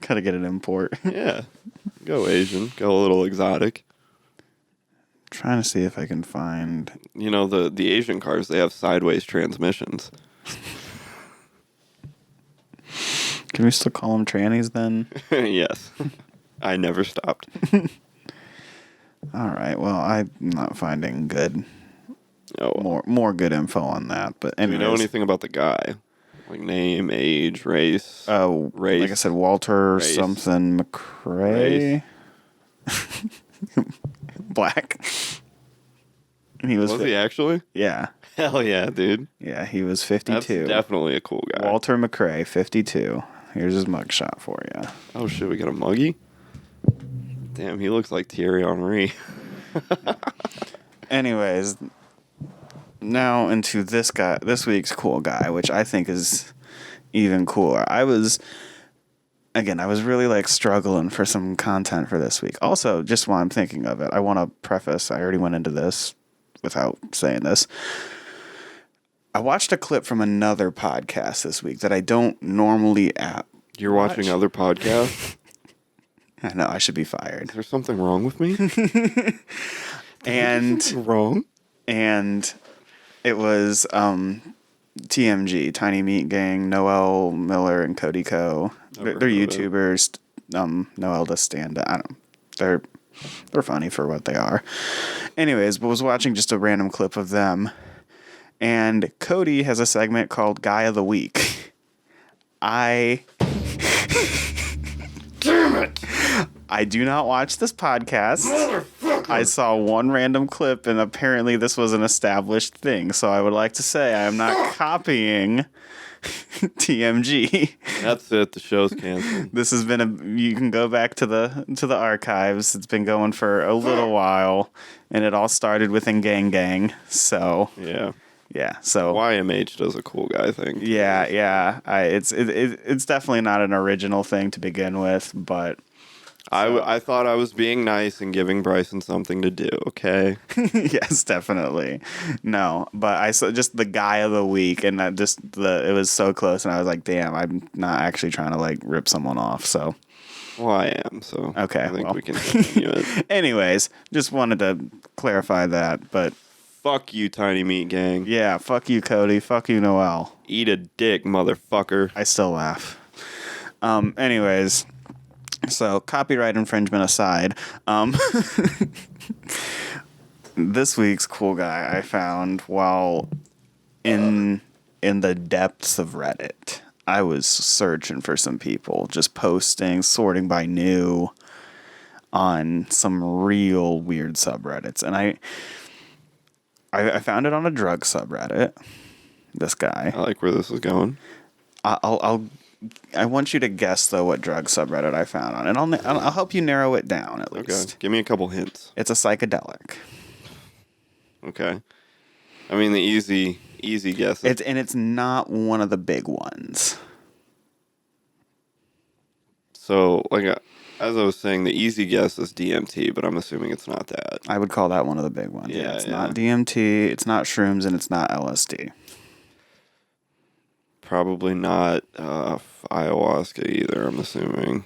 Gotta get an import. Yeah, go Asian. Go a little exotic. Trying to see if I can find. You know, the Asian cars, they have sideways transmissions. Can we still call them trannies then? Yes. I never stopped. All right. Well, I'm not finding good. Oh, well. More good info on that. But Do anyways, you know anything about the guy? Like name, age, race? Race. Like I said, Walter Race. something McCrae. Black. And he was. Was he actually? Yeah. Hell yeah, dude. Yeah, he was 52. That's definitely a cool guy. Walter McCrae, 52. Here's his mugshot for you. Oh shit, we got a muggy? Damn, he looks like Thierry Henry. Anyways, now into this week's cool guy, which I think is even cooler. I was really like struggling for some content for this week. Also, just while I'm thinking of it, I want to preface, I already went into this without saying this. I watched a clip from another podcast this week that I don't normally You're watching other podcasts? I know, I should be fired. Is there something wrong with me? And Something wrong? And it was TMG, Tiny Meat Gang, Noel Miller and Cody Co. They're YouTubers. Noel does stand up. I don't know. They're funny for what they are. Anyways, but was watching just a random clip of them. And Cody has a segment called Guy of the Week. Damn it! I do not watch this podcast. I saw one random clip, and apparently this was an established thing. So I would like to say I am not copying TMG. That's it. The show's canceled. This has been you can go back to the archives. It's been going for a little while, and it all started within Gang Gang. So Yeah. So YMH does a cool guy thing. Yeah. It's definitely not an original thing to begin with, but I thought I was being nice and giving Bryson something to do. Okay. yes, definitely. No, but I saw just the guy of the week, and it was so close, and I was like, damn, I'm not actually trying to like rip someone off. So. Well, I am. So okay, I think we can continue it. Anyways, just wanted to clarify that, but. Fuck you, Tiny Meat Gang. Yeah, fuck you, Cody. Fuck you, Noel. Eat a dick, motherfucker. I still laugh. Anyways, so copyright infringement aside, this week's cool guy I found while in the depths of Reddit. I was searching for some people, just posting, sorting by new on some real weird subreddits, and I found it on a drug subreddit. This guy. I like where this is going. I want you to guess though what drug subreddit I found on, and I'll help you narrow it down at least. Okay, give me a couple hints. It's a psychedelic. Okay, I mean the easy guess. It's not one of the big ones. So as I was saying, the easy guess is DMT, but I'm assuming it's not that. I would call that one of the big ones. Yeah, It's not DMT, it's not shrooms, and it's not LSD. Probably not ayahuasca either, I'm assuming.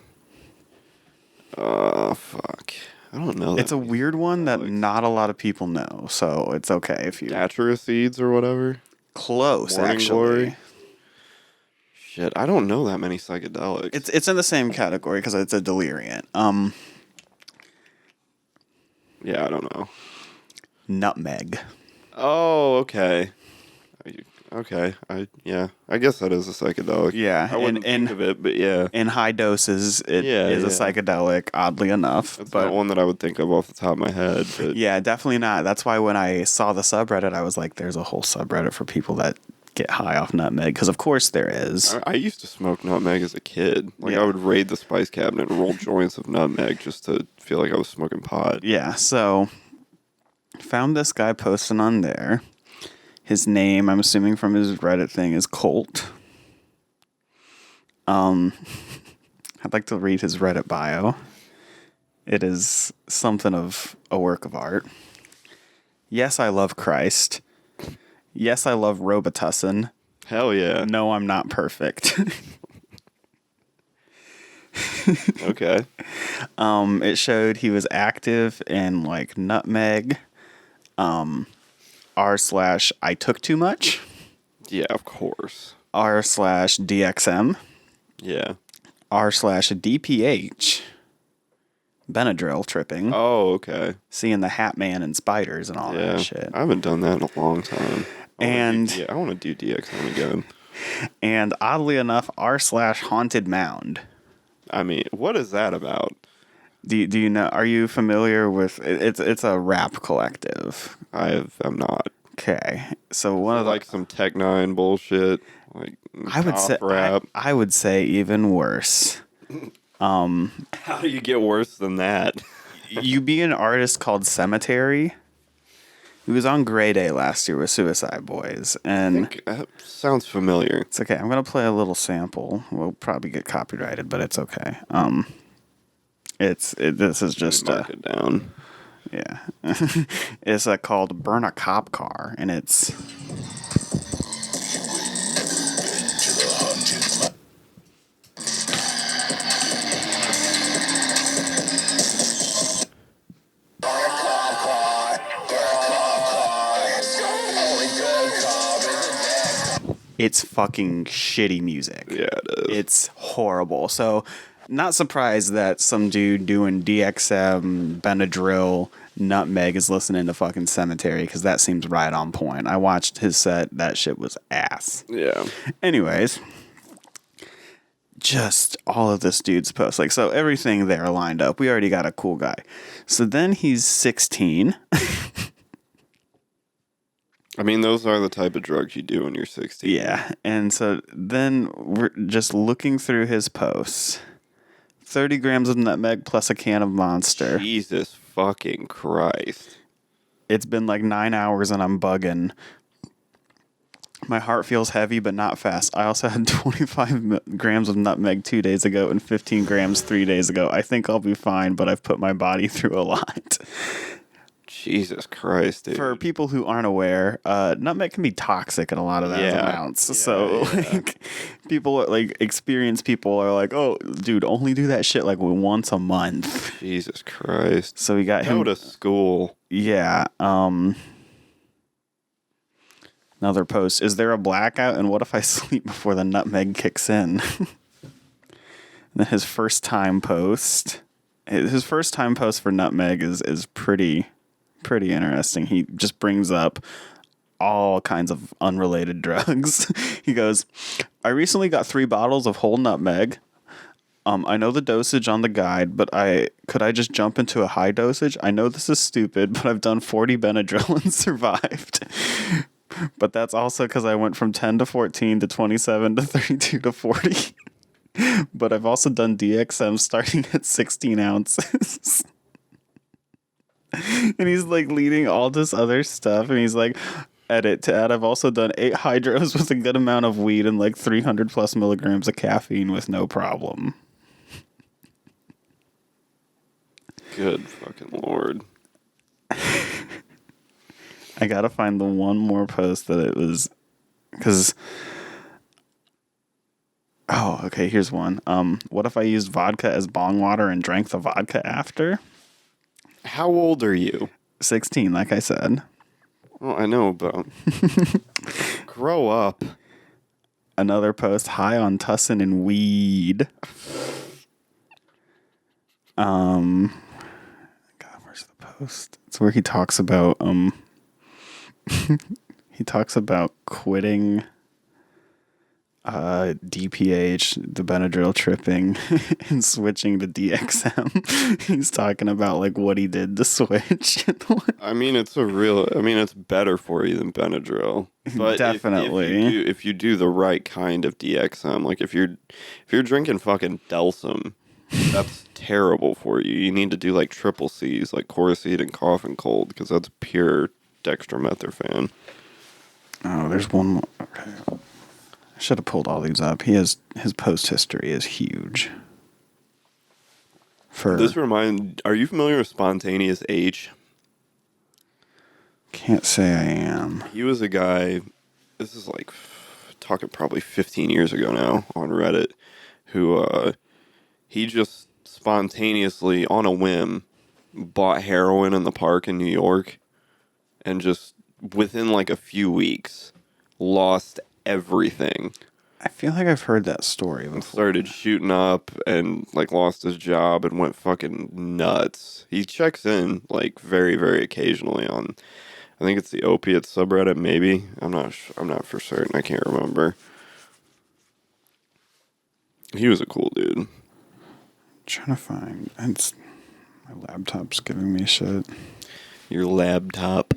Fuck. I don't know. It's a weird one that not a lot of people know, so it's okay if you... Datura seeds or whatever? Close, Morning actually. Glory? Shit, I don't know that many psychedelics. It's in the same category because it's a deliriant. Yeah, I don't know. Nutmeg. Oh, okay. Okay, I guess that is a psychedelic. Yeah, I wouldn't think of it, but yeah. In high doses, it is a psychedelic, oddly enough. That's but not one that I would think of off the top of my head. But yeah, definitely not. That's why when I saw the subreddit, I was like, there's a whole subreddit for people that get high off nutmeg, because of course there is. I used to smoke nutmeg as a kid. Like Yeah. I would raid the spice cabinet and roll joints of nutmeg just to feel like I was smoking pot. Yeah, so found this guy posting on there. His name, I'm assuming from his Reddit thing, is Colt. I'd like to read his Reddit bio. It is something of a work of art. Yes, I love Christ. Yes, I love Robitussin. Hell yeah. No, I'm not perfect. Okay. It showed he was active in like Nutmeg, r/I took too much, Yeah, of course. r/DXM, Yeah. r/DPH, Benadryl tripping, Oh, okay. seeing the Hat Man and spiders and all Yeah. that shit. I haven't done that in a long time. And I want to do DXM again. and oddly enough, r/Haunted Mound. I mean, what is that about? Do you know? Are you familiar with? It's a rap collective. I'm not. Okay, so one of the Like some Tech Nine bullshit. Like I would say rap. I would say even worse. How do you get worse than that? You be an artist called Cemetery. He was on Grey Day last year with Suicide Boys, and That sounds familiar. it's okay. I'm gonna play a little sample. We'll probably get copyrighted, but it's okay. This is just Mark it down. yeah. It's called Burn a Cop Car, and it's. It's fucking shitty music. Yeah, it is. It's horrible. So, not surprised that some dude doing DXM, Benadryl, Nutmeg is listening to fucking Cemetery, because that seems right on point. I watched his set. That shit was ass. Yeah. Anyways, just all of this dude's posts. Like, so everything there lined up. We already got a cool guy. So then he's 16. I mean, those are the type of drugs you do when you're 16. Yeah. And so then we're just looking through his posts. 30 grams of nutmeg plus a can of Monster. Jesus fucking Christ. It's been like 9 hours and I'm bugging. My heart feels heavy but not fast. I also had 25 grams of nutmeg 2 days ago and 15 grams 3 days ago. I think I'll be fine, but I've put my body through a lot. Jesus Christ, dude. For people who aren't aware, nutmeg can be toxic in a lot of those amounts. So, like, people, like, experienced people are like, oh, dude, only do that shit, like, once a month. Jesus Christ. So we got him. Go to school. Yeah. Another post. Is there a blackout? And what if I sleep before the nutmeg kicks in? Then his first time post. His first time post for nutmeg is pretty interesting. He just brings up all kinds of unrelated drugs. He goes, I recently got 3 bottles of whole nutmeg. I know the dosage on the guide, but could I just jump into a high dosage? I know this is stupid, but I've done 40 Benadryl and survived. But that's also because I went from 10 to 14 to 27 to 32 to 40. But I've also done DXM starting at 16 ounces. And he's like leading all this other stuff, and he's like, edit to add, I've also done 8 hydros with a good amount of weed and like 300 plus milligrams of caffeine with no problem. Good fucking Lord. I gotta find the one more post that it was, because, oh, okay, here's one. What if I used vodka as bong water and drank the vodka after? How old are you? 16, like I said. Well, I know, but grow up. Another post, high on tussin and weed. God, where's the post? It's where he talks about he talks about quitting DPH, the Benadryl tripping, and switching to DXM. He's talking about like what he did to switch. I mean, it's better for you than Benadryl. But definitely. if you do the right kind of DXM, like if you're drinking fucking Delsum, that's terrible for you. You need to do like triple C's, like Coraceed and Cough and Cold, because that's pure dextromethorphan. Oh, there's one more. Okay. I should have pulled all these up. His post history is huge. For Are you familiar with Spontaneous H? can't say I am. He was a guy, this is like talking probably 15 years ago now on Reddit, who he just spontaneously, on a whim, bought heroin in the park in New York and just within like a few weeks lost everything. I feel like I've heard that story before. Started shooting up and like lost his job and went fucking nuts. He checks in like very, very occasionally on, I think it's the opiate subreddit, maybe. I'm not for certain. I can't remember. He was a cool dude. I'm trying to find. My laptop's giving me shit. Your laptop.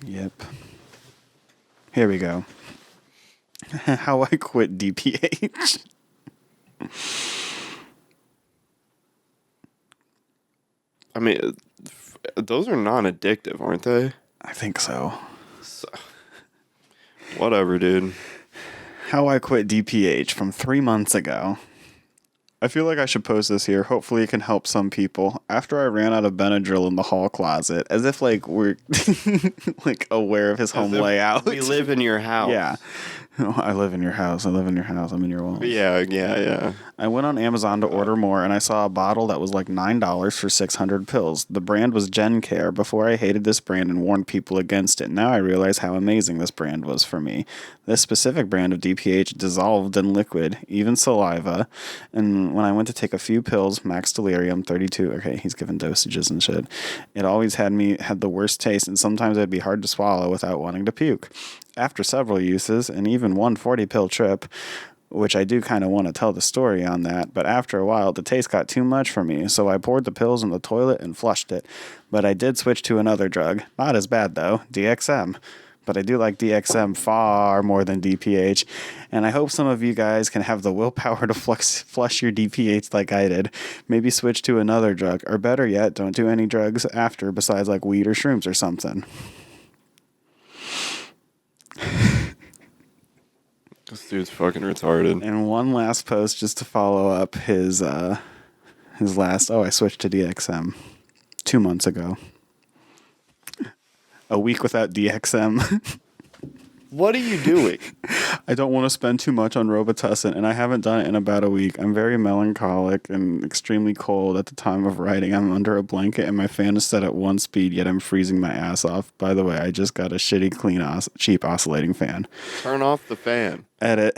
Yep. Here we go. How I quit DPH. I mean, those are non-addictive, aren't they? I think so. Whatever, dude. How I quit DPH from 3 months ago. I feel like I should post this here. Hopefully it can help some people. After I ran out of Benadryl in the hall closet, as if like we're like aware of his home layout. We live in your house. Yeah. I live in your house. I live in your house. I'm in your walls. Yeah. I went on Amazon to order more, and I saw a bottle that was like $9 for 600 pills. The brand was GenCare. Before, I hated this brand and warned people against it. Now I realize how amazing this brand was for me. This specific brand of DPH dissolved in liquid, even saliva. And when I went to take a few pills, max delirium, 32. Okay, he's given dosages and shit. It always had the worst taste, and sometimes it'd be hard to swallow without wanting to puke. After several uses, and even one 40-pill trip, which I do kind of want to tell the story on that, but after a while, the taste got too much for me, so I poured the pills in the toilet and flushed it. But I did switch to another drug. Not as bad, though, DXM. But I do like DXM far more than DPH, and I hope some of you guys can have the willpower to flush your DPH like I did. Maybe switch to another drug, or better yet, don't do any drugs after besides like weed or shrooms or something. This dude's fucking retarded. And one last post just to follow up his last. Oh, I switched to DXM 2 months ago. A week without DXM. What are you doing? I don't want to spend too much on Robitussin, and I haven't done it in about a week. I'm very melancholic and extremely cold at the time of writing. I'm under a blanket, and my fan is set at 1 speed, yet I'm freezing my ass off. By the way, I just got a shitty, clean, cheap oscillating fan. Turn off the fan. Edit.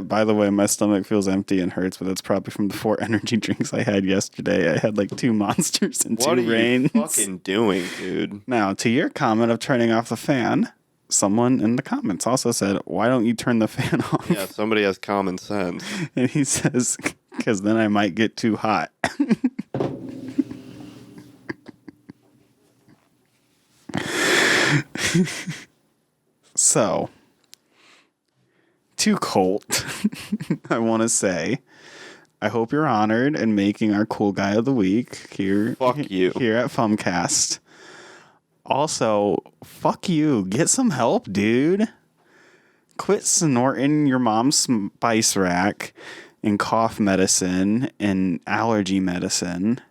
By the way, my stomach feels empty and hurts, but that's probably from the 4 energy drinks I had yesterday. I had like 2 monsters and 2 rains. What are you fucking doing, dude? Now, to your comment of turning off the fan, someone in the comments also said, why don't you turn the fan off? Yeah, somebody has common sense. And he says, because then I might get too hot. So, to Colt, I want to say, I hope you're honored in making our cool guy of the week here. Fuck you. Here at Fumcast. Also, fuck you. Get some help, dude. Quit snorting your mom's spice rack and cough medicine and allergy medicine.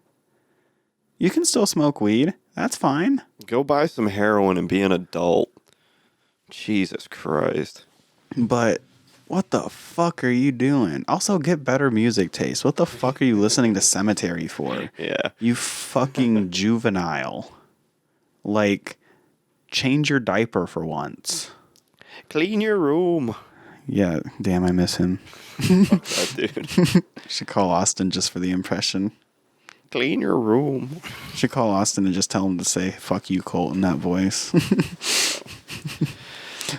You can still smoke weed. That's fine. Go buy some heroin and be an adult. Jesus Christ. But what the fuck are you doing? Also, get better music taste. What the fuck are you listening to Cemetery for? Yeah. You fucking juvenile. Like, change your diaper for once. Clean your room. Yeah, damn, I miss him. Fuck that dude. Should call Austin just for the impression. Clean your room. Should call Austin and just tell him to say, fuck you, Colt, in that voice.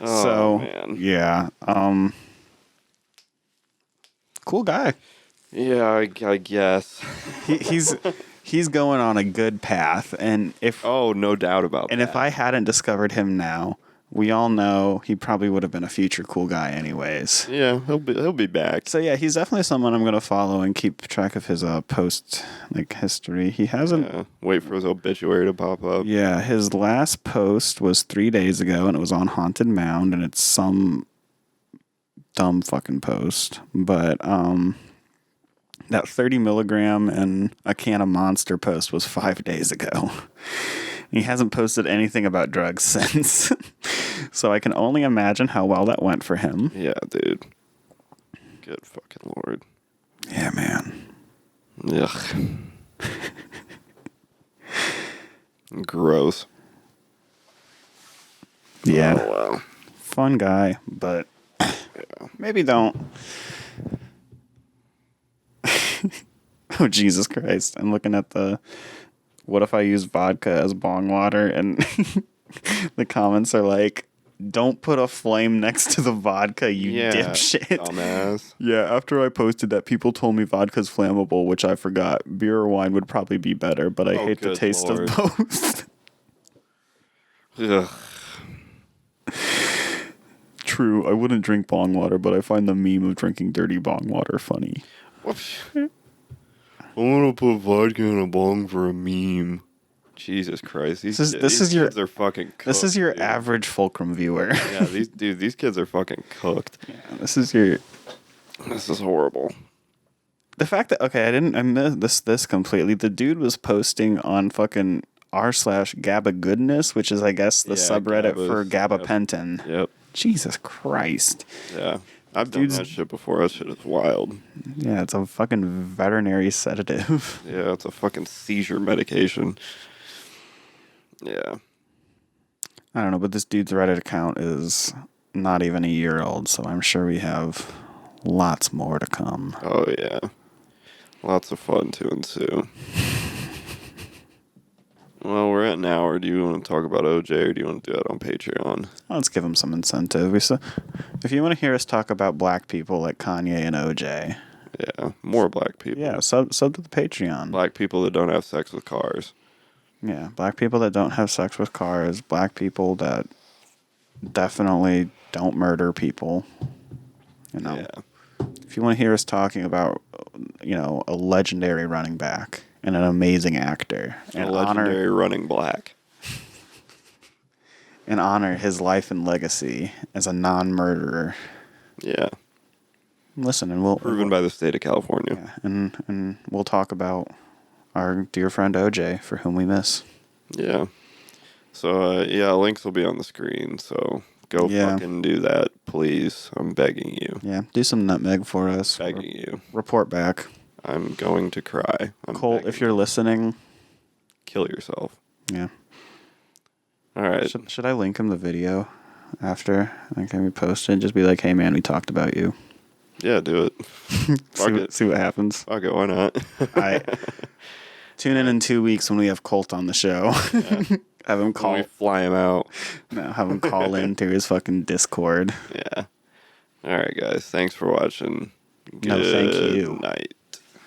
Oh, So, man. yeah. Cool guy. Yeah, I guess. He's going on a good path, and if No doubt about that. if I hadn't discovered him now, we all know he probably would have been a future cool guy anyways. Yeah, he'll be back. So yeah, he's definitely someone I'm gonna follow and keep track of his post history. He hasn't. Yeah, wait for his obituary to pop up. Yeah, his last post was 3 days ago, and it was on Haunted Mound, and it's some dumb fucking post. But That 30 milligram and a can of Monster post was 5 days ago. He hasn't posted anything about drugs since. So I can only imagine how well that went for him. Yeah, dude. Good fucking Lord. Yeah, man. Ugh. Gross. Yeah. Oh, wow. Fun guy, but maybe don't. Oh, Jesus Christ. I'm looking at the what if I use vodka as bong water, and the comments are like, don't put a flame next to the vodka, you dipshit. Dumbass. Yeah, after I posted that, people told me vodka's flammable, which I forgot. Beer or wine would probably be better, but I hate the taste of both. Ugh. True, I wouldn't drink bong water, but I find the meme of drinking dirty bong water funny. I want to put vodka in a bong for a meme. Jesus Christ. These kids are fucking cooked. This is your average Fulcrum viewer. Yeah, these kids are fucking cooked. Yeah, this is horrible. The fact that, okay, I missed this completely. The dude was posting on fucking r/Gabba Goodness, which is, I guess, the subreddit for gabapentin. Yep. Jesus Christ. Yeah. I've done that shit before. That shit is wild. Yeah, it's a fucking veterinary sedative. Yeah, it's a fucking seizure medication. Yeah. I don't know, but this dude's Reddit account is not even a year old, so I'm sure we have lots more to come. Oh, yeah. Lots of fun to ensue. Well, we're at an hour. Do you want to talk about OJ, or do you want to do that on Patreon? Let's give him some incentive. If you want to hear us talk about black people like Kanye and OJ. Yeah, more black people. Yeah, sub to the Patreon. Black people that don't have sex with cars. Yeah, black people that don't have sex with cars. Black people that definitely don't murder people. You know. Yeah. If you want to hear us talking about, a legendary running back and an amazing actor. And a legendary running black. And honor his life and legacy as a non-murderer. Yeah. Listen, and we'll... Proven by the state of California. Yeah, and we'll talk about our dear friend OJ, for whom we miss. Yeah. So, links will be on the screen, so go fucking do that, please. I'm begging you. Yeah, do some nutmeg for us. Begging you. Report back. I'm going to cry. Cole, if you're listening... Kill yourself. Yeah. All right. Should I link him the video after? Can we post it? Just be like, hey, man, we talked about you. Yeah, do it. See what happens. Fuck it, why not? All right. Tune in 2 weeks when we have Colt on the show. Yeah. Have him call. We fly him out. No, have him call in to his fucking Discord. Yeah. All right, guys. Thanks for watching. No, thank you. Good night.